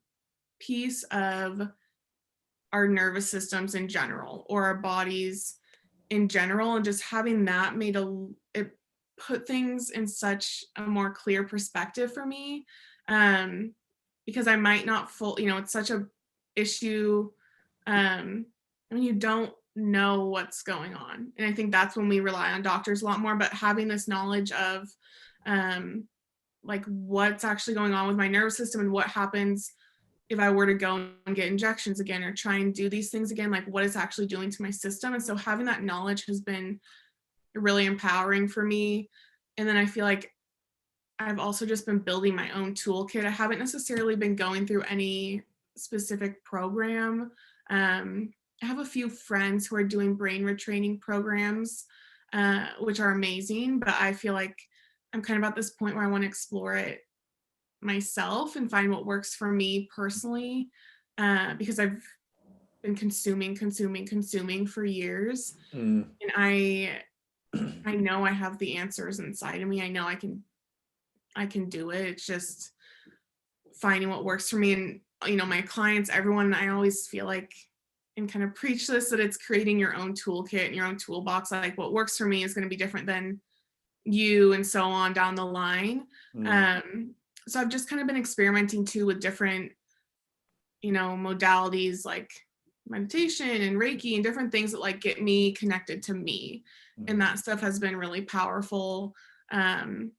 piece of our nervous systems in general, or our bodies in general, and just having that it put things in such a more clear perspective for me, because I might not it's such a issue. I mean, you don't know what's going on, and I think that's when we rely on doctors a lot more. But having this knowledge of like what's actually going on with my nervous system, and what happens if I were to go and get injections again or try and do these things again, like what it's actually doing to my system. And so having that knowledge has been really empowering for me. And then I feel like I've also just been building my own toolkit. I haven't necessarily been going through any specific program. I have a few friends who are doing brain retraining programs, which are amazing, but I feel like I'm kind of at this point where I want to explore it myself and find what works for me personally, because I've been consuming for years, and I know I have the answers inside of me. I know I can do it. It's just finding what works for me. And my clients, everyone, I always feel like, and kind of preach this, that it's creating your own toolkit and your own toolbox. Like what works for me is going to be different than you, and so on down the line. So I've just kind of been experimenting too with different, modalities like meditation and Reiki and different things that like get me connected to me. And that stuff has been really powerful, in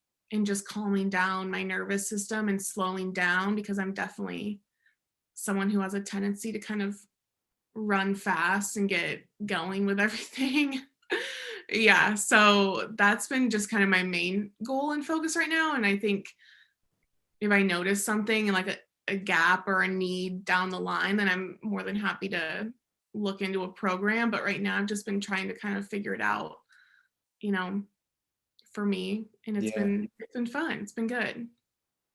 just calming down my nervous system and slowing down, because I'm definitely someone who has a tendency to kind of run fast and get going with everything. Yeah, so that's been just kind of my main goal and focus right now. And I think if I notice something and like a gap or a need down the line, then I'm more than happy to look into a program. But right now I've just been trying to kind of figure it out, for me. And it's Yeah. been fun. It's been good.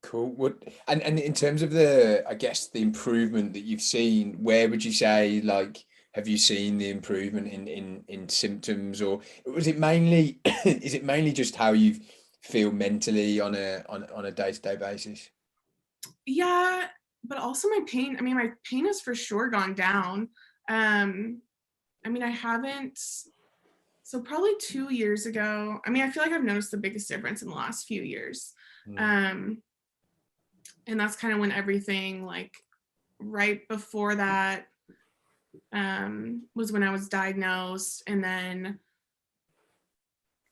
Cool. And in terms of I guess the improvement that you've seen, where would you say, like, have you seen the improvement in symptoms, or was it mainly is it mainly just how you feel mentally on a day-to-day basis? Yeah, but also my pain. I mean, my pain has for sure gone down. I mean, I haven't. So probably 2 years ago. I mean, I feel like I've noticed the biggest difference in the last few years. And that's kind of when everything, like right before that, was when I was diagnosed. And then,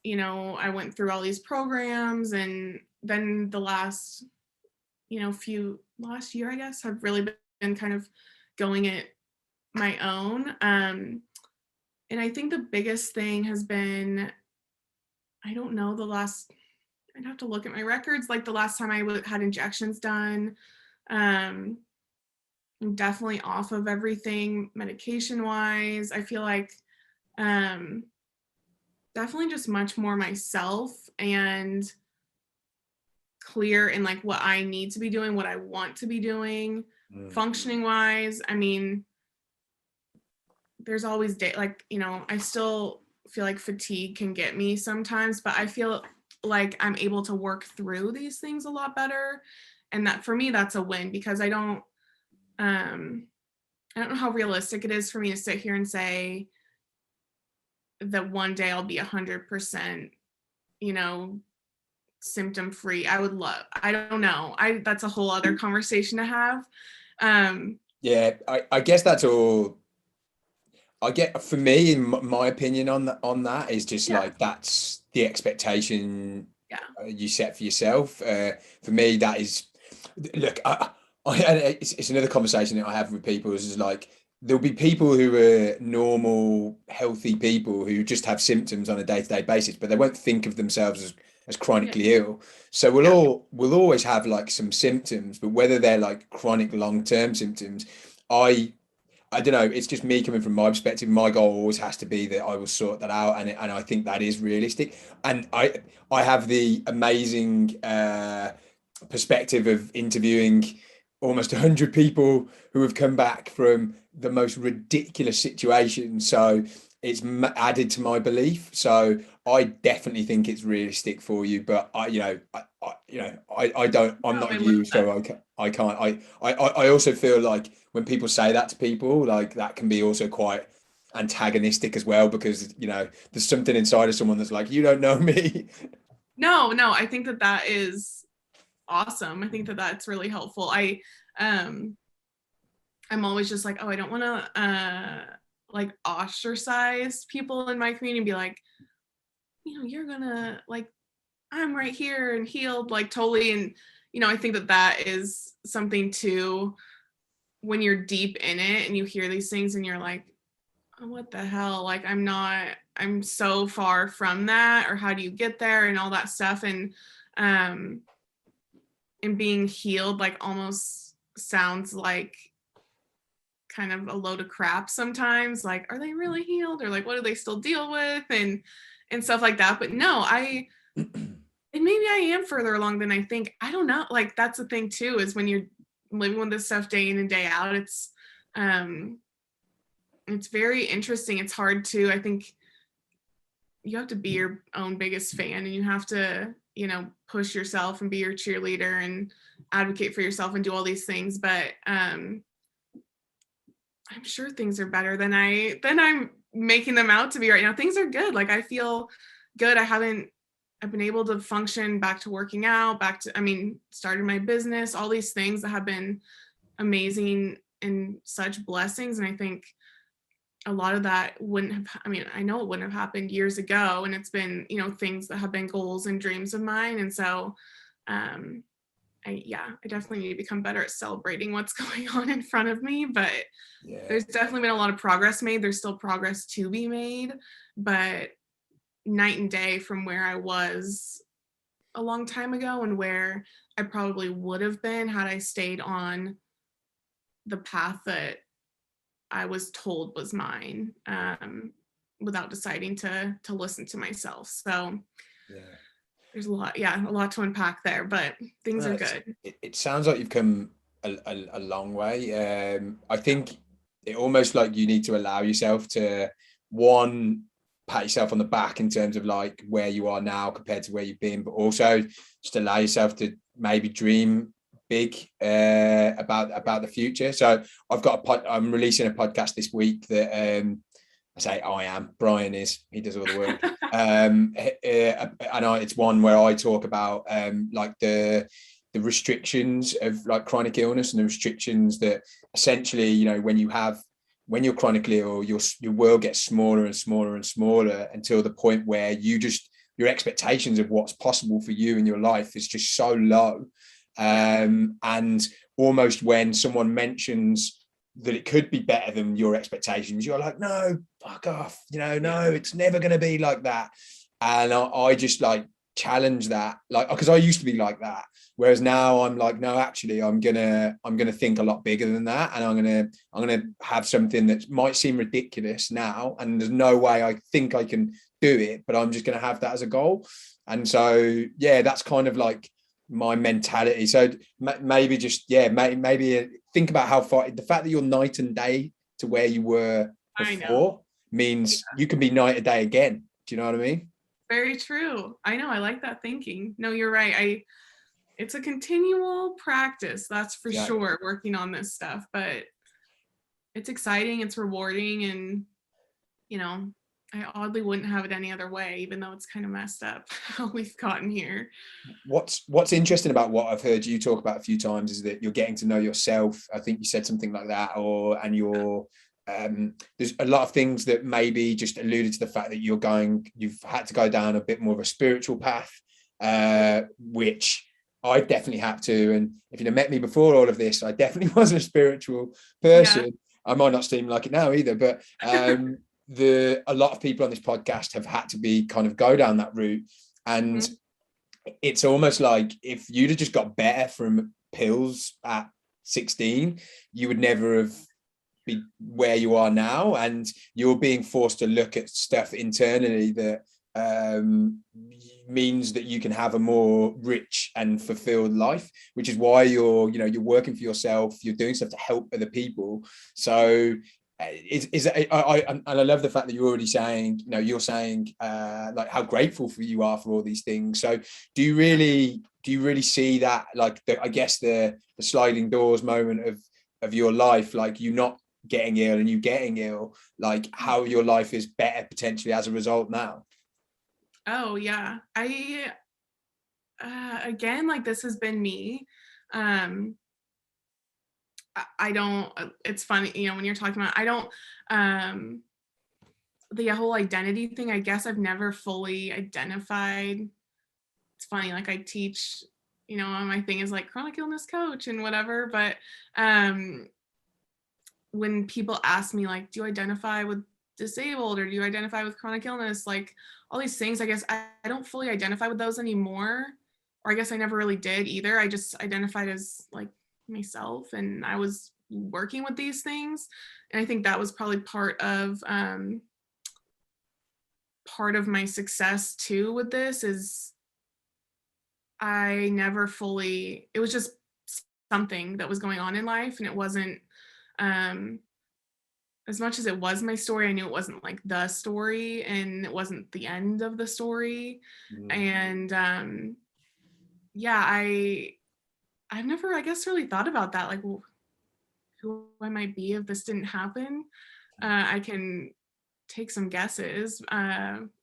you know, I went through all these programs, and then the last, you know, last year, I guess, I've really been kind of going it my own. And I think the biggest thing has been, I don't know, I'd have to look at my records, like the last time I had injections done. I'm definitely off of everything medication wise. I feel like um, definitely just much more myself and clear in like what I need to be doing, what I want to be doing, functioning wise. I mean, there's always like, you know, I still feel like fatigue can get me sometimes, but I feel like I'm able to work through these things a lot better. And that for me, that's a win, because I don't know how realistic it is for me to sit here and say that one day I'll be 100%, you know, symptom free. I don't know. That's a whole other conversation to have. Yeah, I guess that's all. I get, for me, in my opinion on that is just Yeah. like, that's the expectation Yeah. you set for yourself. For me, that is, look, it's another conversation that I have with people is like, there'll be people who are normal, healthy people who just have symptoms on a day-to-day basis, but they won't think of themselves as chronically ill. So we'll always have like some symptoms, but whether they're like chronic long-term symptoms, I don't know. It's just me coming from my perspective. My goal always has to be that I will sort that out, and I think that is realistic. And I have the amazing perspective of interviewing almost 100 people who have come back from the most ridiculous situations. So it's added to my belief. So I definitely think it's realistic for you. But I don't. I'm Oh, I not love you, that. so I can't. I also feel like when people say that to people, like that can be also quite antagonistic as well, because there's something inside of someone that's like, you don't know me. No, I think that is awesome. I think that that's really helpful. Um I'm always just like, oh, I don't want to like ostracize people in my community and be like, you know, you're gonna like, I'm right here and healed, like totally. And you know, I think that is something too, when you're deep in it and you hear these things and you're like, oh, what the hell, like I'm so far from that, or how do you get there, and all that stuff. Um and being healed like almost sounds like kind of a load of crap sometimes, like, are they really healed, or like what do they still deal with, and stuff like that. But no, and maybe I am further along than I think. I don't know, like that's the thing too, is when you're living with this stuff day in and day out, it's very interesting. It's hard to, I think you have to be your own biggest fan, and you have to, you know, push yourself and be your cheerleader and advocate for yourself and do all these things. But I'm sure things are better than I'm making them out to be right now. Things are good. Like I feel good. I've been able to function back to working out, started my business, all these things that have been amazing and such blessings. And I think a lot of that wouldn't have, I know it wouldn't have happened years ago, and it's been, you know, things that have been goals and dreams of mine. And so I definitely need to become better at celebrating what's going on in front of me. But there's definitely been a lot of progress made. There's still progress to be made, but night and day from where I was a long time ago and where I probably would have been had I stayed on the path that I was told was mine, without deciding to listen to myself. So there's a lot to unpack there, but things are good. It sounds like you've come a long way. I think it almost like you need to allow yourself to, one, pat yourself on the back in terms of like where you are now compared to where you've been, but also just allow yourself to maybe dream big about the future. So I'm releasing a podcast this week that Brian he does all the work. It's one where I talk about like the restrictions of like chronic illness, and the restrictions that essentially, you know, when when you're chronically ill, your world gets smaller and smaller and smaller until the point where your expectations of what's possible for you in your life is just so low. And almost when someone mentions that it could be better than your expectations, you're like, no, fuck off, no, it's never going to be like that. And I just like challenge that, like, because I used to be like that, whereas now I'm like, no, actually I'm gonna think a lot bigger than that, and I'm gonna have something that might seem ridiculous now, and there's no way I think I can do it, but I'm just gonna have that as a goal. And so that's kind of like my mentality. So maybe just maybe think about how far the fact that you're night and day to where you were before means you can be night and day again. Do you know what I mean? Very true. I know. I like that thinking. No, you're right. It's a continual practice, that's for sure, working on this stuff, but it's exciting, it's rewarding, and I oddly wouldn't have it any other way, even though it's kind of messed up how we've gotten here. What's interesting about what I've heard you talk about a few times is that you're getting to know yourself. I think you said something like that, there's a lot of things that maybe just alluded to the fact that you've had to go down a bit more of a spiritual path, which I definitely had to. And if you'd have met me before all of this, I definitely wasn't a spiritual person. I might not seem like it now either, but a lot of people on this podcast have had to be kind of go down that route. And it's almost like if you'd have just got better from pills at 16, you would never have be where you are now, and you're being forced to look at stuff internally that means that you can have a more rich and fulfilled life, which is why you're working for yourself, you're doing stuff to help other people. So I love the fact that you're already saying, you're saying like how grateful you are for all these things. So do you really see that, like the sliding doors moment of your life, like you not getting ill and you getting ill, like how your life is better potentially as a result now? Oh yeah, I again, like, this has been me. I don't, it's funny, when you're talking about, I don't, the whole identity thing, I guess I've never fully identified. It's funny, like I teach, my thing is like chronic illness coach and whatever, but when people ask me, like, do you identify with disabled or do you identify with chronic illness, like all these things, I guess I don't fully identify with those anymore, or I guess I never really did either. I just identified as like myself, and I was working with these things, and I think that was probably part of my success too with this, is I never fully, it was just something that was going on in life, and it wasn't as much as it was my story, I knew it wasn't like the story, and it wasn't the end of the story. And I've never, I guess, really thought about that, like, well, who I might be if this didn't happen. I can take some guesses,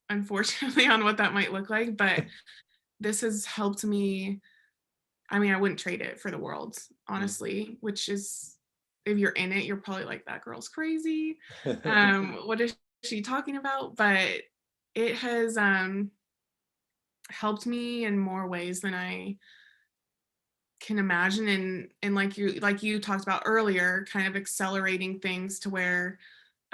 unfortunately, on what that might look like, but this has helped me. I mean, I wouldn't trade it for the world, honestly, which is, if you're in it, you're probably like, that girl's crazy. What is she talking about? But it has helped me in more ways than I can imagine. And like you talked about earlier, kind of accelerating things to where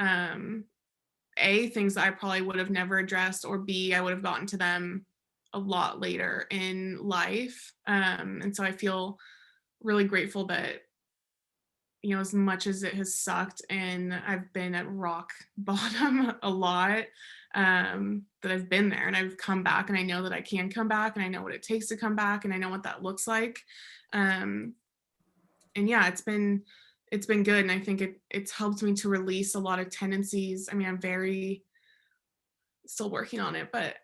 A, things that I probably would have never addressed, or B, I would have gotten to them a lot later in life. And so I feel really grateful that, as much as it has sucked and I've been at rock bottom a lot, that I've been there and I've come back, and I know that I can come back, and I know what it takes to come back, and I know what that looks like. And yeah, it's been good. And I think it's helped me to release a lot of tendencies. I mean, I'm still working on it, but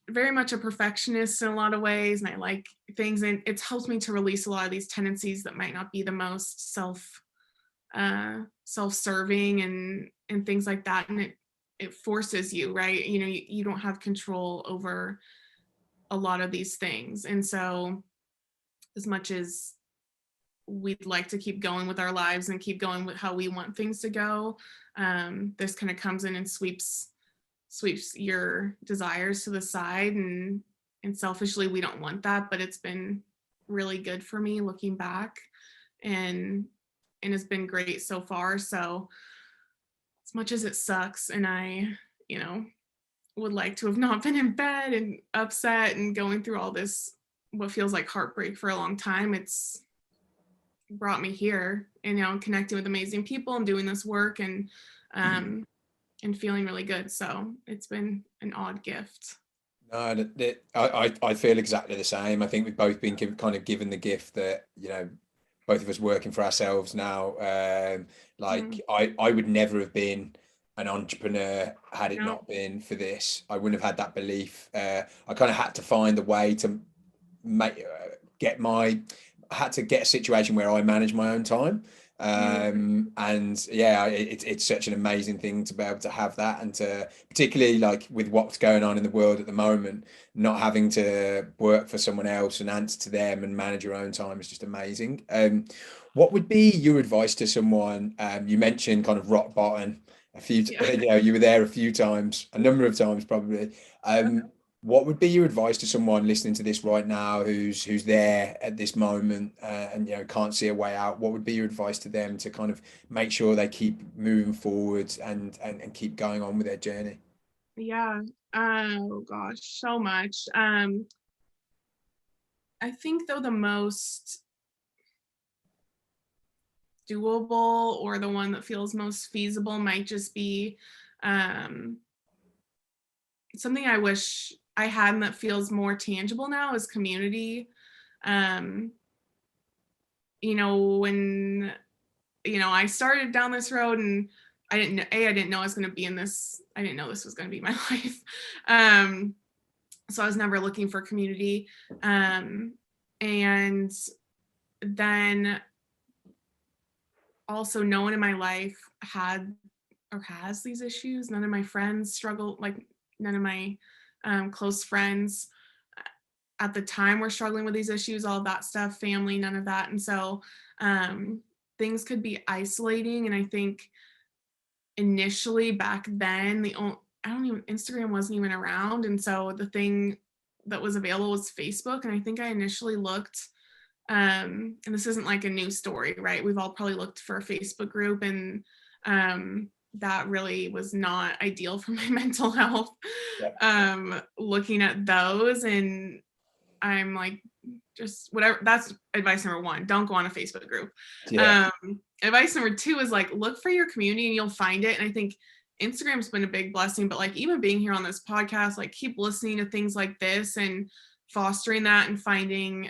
very much a perfectionist in a lot of ways, and I like things, and it's helped me to release a lot of these tendencies that might not be the most self-serving and things like that. And it forces you, right? You don't have control over a lot of these things. And so as much as we'd like to keep going with our lives and keep going with how we want things to go. This kind of comes in and sweeps your desires to the side, and selfishly we don't want that, but it's been really good for me looking back, and it's been great so far. So as much as it sucks, and I, would like to have not been in bed and upset and going through all this, what feels like heartbreak for a long time, it's brought me here, and connecting with amazing people and doing this work, and feeling really good. So it's been an odd gift. No, I feel exactly the same. I think we've both been kind of given the gift that, both of us working for ourselves now. I would never have been an entrepreneur had it not been for this. I wouldn't have had that belief. I kind of had to find a way to make I had to get a situation where I manage my own time. And yeah, it's such an amazing thing to be able to have that, and to particularly like with what's going on in the world at the moment, not having to work for someone else and answer to them and manage your own time is just amazing. What would be your advice to someone? You mentioned kind of rock bottom a few, you were there a few times, a number of times probably. What would be your advice to someone listening to this right now who's there at this moment, and can't see a way out? What would be your advice to them to kind of make sure they keep moving forward and keep going on with their journey? Yeah. Oh gosh, so much. I think though the most doable, or the one that feels most feasible, might just be something I wish I had and that feels more tangible now, is community. When I started down this road, and I didn't know I was going to be in this. I didn't know this was going to be my life. So I was never looking for community. And then also no one in my life had or has these issues. None of my friends struggle, like none of my close friends at the time were struggling with these issues, all of that stuff, family, none of that. And so things could be isolating. And I think initially back then, Instagram wasn't even around. And so the thing that was available was Facebook. And I think I initially looked, and this isn't like a new story, right? We've all probably looked for a Facebook group, and that really was not ideal for my mental health. Looking at those, and I'm like, just whatever. That's advice number one. Don't go on a Facebook group. Advice number two is like, look for your community and you'll find it. And I think Instagram's been a big blessing, but like even being here on this podcast, like keep listening to things like this and fostering that, and finding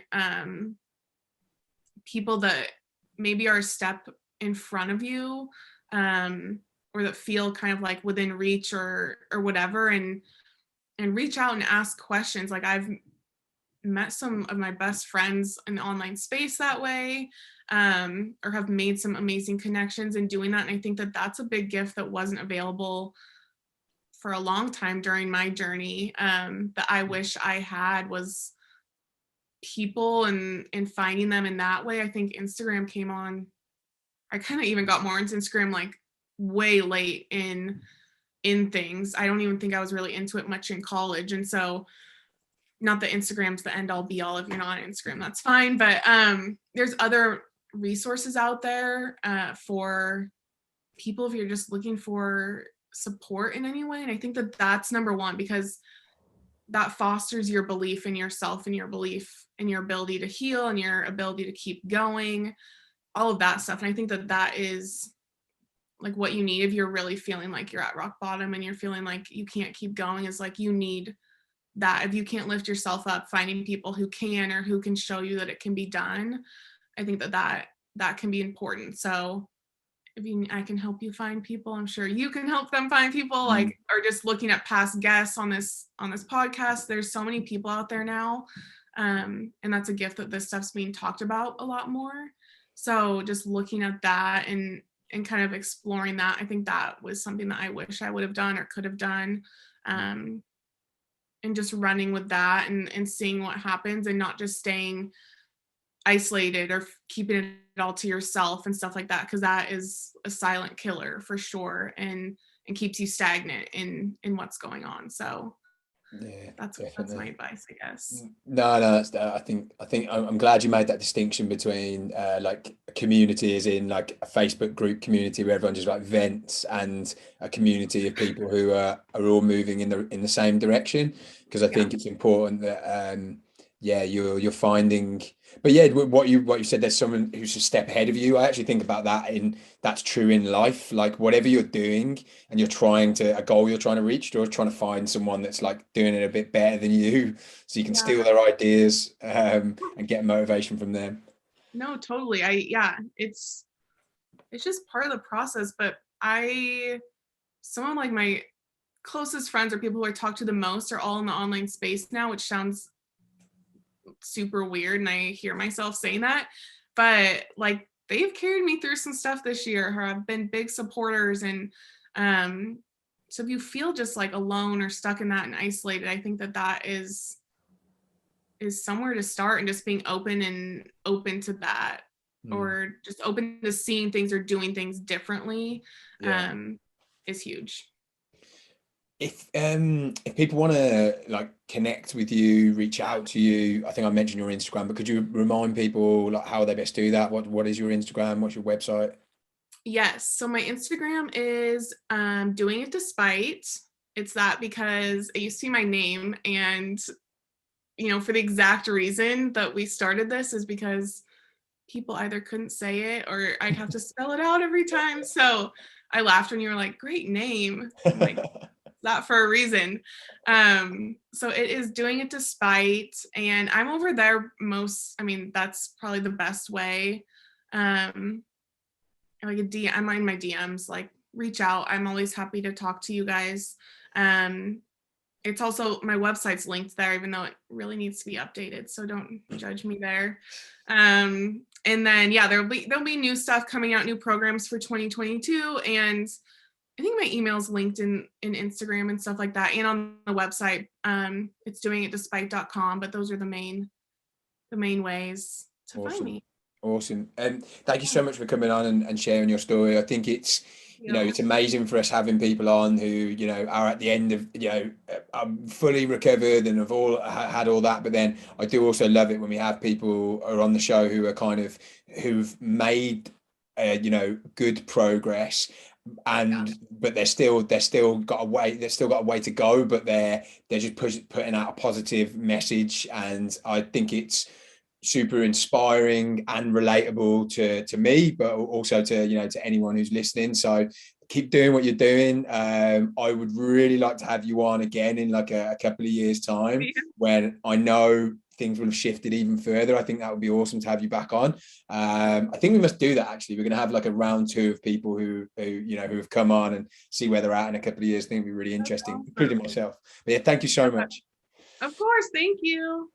people that maybe are a step in front of you, or that feel kind of like within reach or whatever, and reach out and ask questions. Like I've met some of my best friends in the online space that way, or have made some amazing connections in doing that. And I think that that's a big gift that wasn't available for a long time during my journey, that I wish I had, was people, and finding them in that way. I think Instagram came on, I kind of even got more into Instagram like way late in things. I don't even think I was really into it much in college. And so, not that Instagram's the end all be all. If you're not on Instagram, that's fine. But there's other resources out there for people if you're just looking for support in any way. And I think that that's number one, because that fosters your belief in yourself, and your belief in your ability to heal, and your ability to keep going, all of that stuff. And I think that that is like what you need if you're really feeling like you're at rock bottom and you're feeling like you can't keep going, is like you need that. If you can't lift yourself up, finding people who can, or who can show you that it can be done. I think that can be important. So I can help you find people, I'm sure you can help them find people, like, or just looking at past guests on this podcast. There's so many people out there now. And that's a gift that this stuff's being talked about a lot more. So just looking at that and kind of exploring that, I think that was something that I wish I would have done or could have done. And just running with that, and seeing what happens, and not just staying isolated or keeping it all to yourself and stuff like that, because that is a silent killer for sure, and keeps you stagnant in what's going on. So Yeah, that's my advice, I guess. No, that's, I think I'm glad you made that distinction between like a community, as in like a Facebook group community where everyone just like vents, and a community of people who are all moving in the same direction. Because I Yeah. think it's important that yeah, you're finding. But yeah, what you said, there's someone who's a step ahead of you. I actually think about that, in that's true in life. Like whatever you're doing, and you're trying to, a goal you're trying to reach, you're trying to find someone that's like doing it a bit better than you, so you can Yeah. steal their ideas, and get motivation from them. No, totally. Yeah, it's just part of the process. But some of like my closest friends or people who I talk to the most are all in the online space now, which sounds super weird, and I hear myself saying that, but like they've carried me through some stuff this year, or have been big supporters. And so if you feel just like alone or stuck in that and isolated, I think that is somewhere to start, and just being open to that, or just open to seeing things or doing things differently, Yeah. is huge. If people want to like connect with you, reach out to you, I think I mentioned your Instagram, but could you remind people like how they best do that? What is your Instagram? What's your website? Yes. So my Instagram is doing it despite. It's that because it used to be my name, and for the exact reason that we started this is because people either couldn't say it, or I'd have to spell it out every time. So I laughed when you were like, "Great name." I'm like, that for a reason. So it is doing it despite, and I'm over there that's probably the best way. Like I'm in my DMs, like reach out. I'm always happy to talk to you guys. It's also, my website's linked there, even though it really needs to be updated, so don't judge me there. And then yeah, there'll be new stuff coming out, new programs for 2022, and I think my email's linked in Instagram and stuff like that, and on the website. It's doingitdespite.com, but those are the main ways to find Awesome. me. Awesome. Thank you so much for coming on and sharing your story. I think it's, it's amazing for us having people on who, are at the end of, I'm fully recovered and have all had all that. But then I do also love it when we have people are on the show who are who've made, good progress, but they're still got a way, to go, but they're just putting out a positive message. And I think it's super inspiring and relatable to me, but also to anyone who's listening. So keep doing what you're doing. I would really like to have you on again in like a couple of years' time, when I know things will have shifted even further. I think that would be awesome to have you back on. I think we must do that, actually. We're going to have like a round two of people who have come on, and see where they're at in a couple of years. I think it'd be really interesting, including myself. But yeah, thank you so much. Of course. Thank you.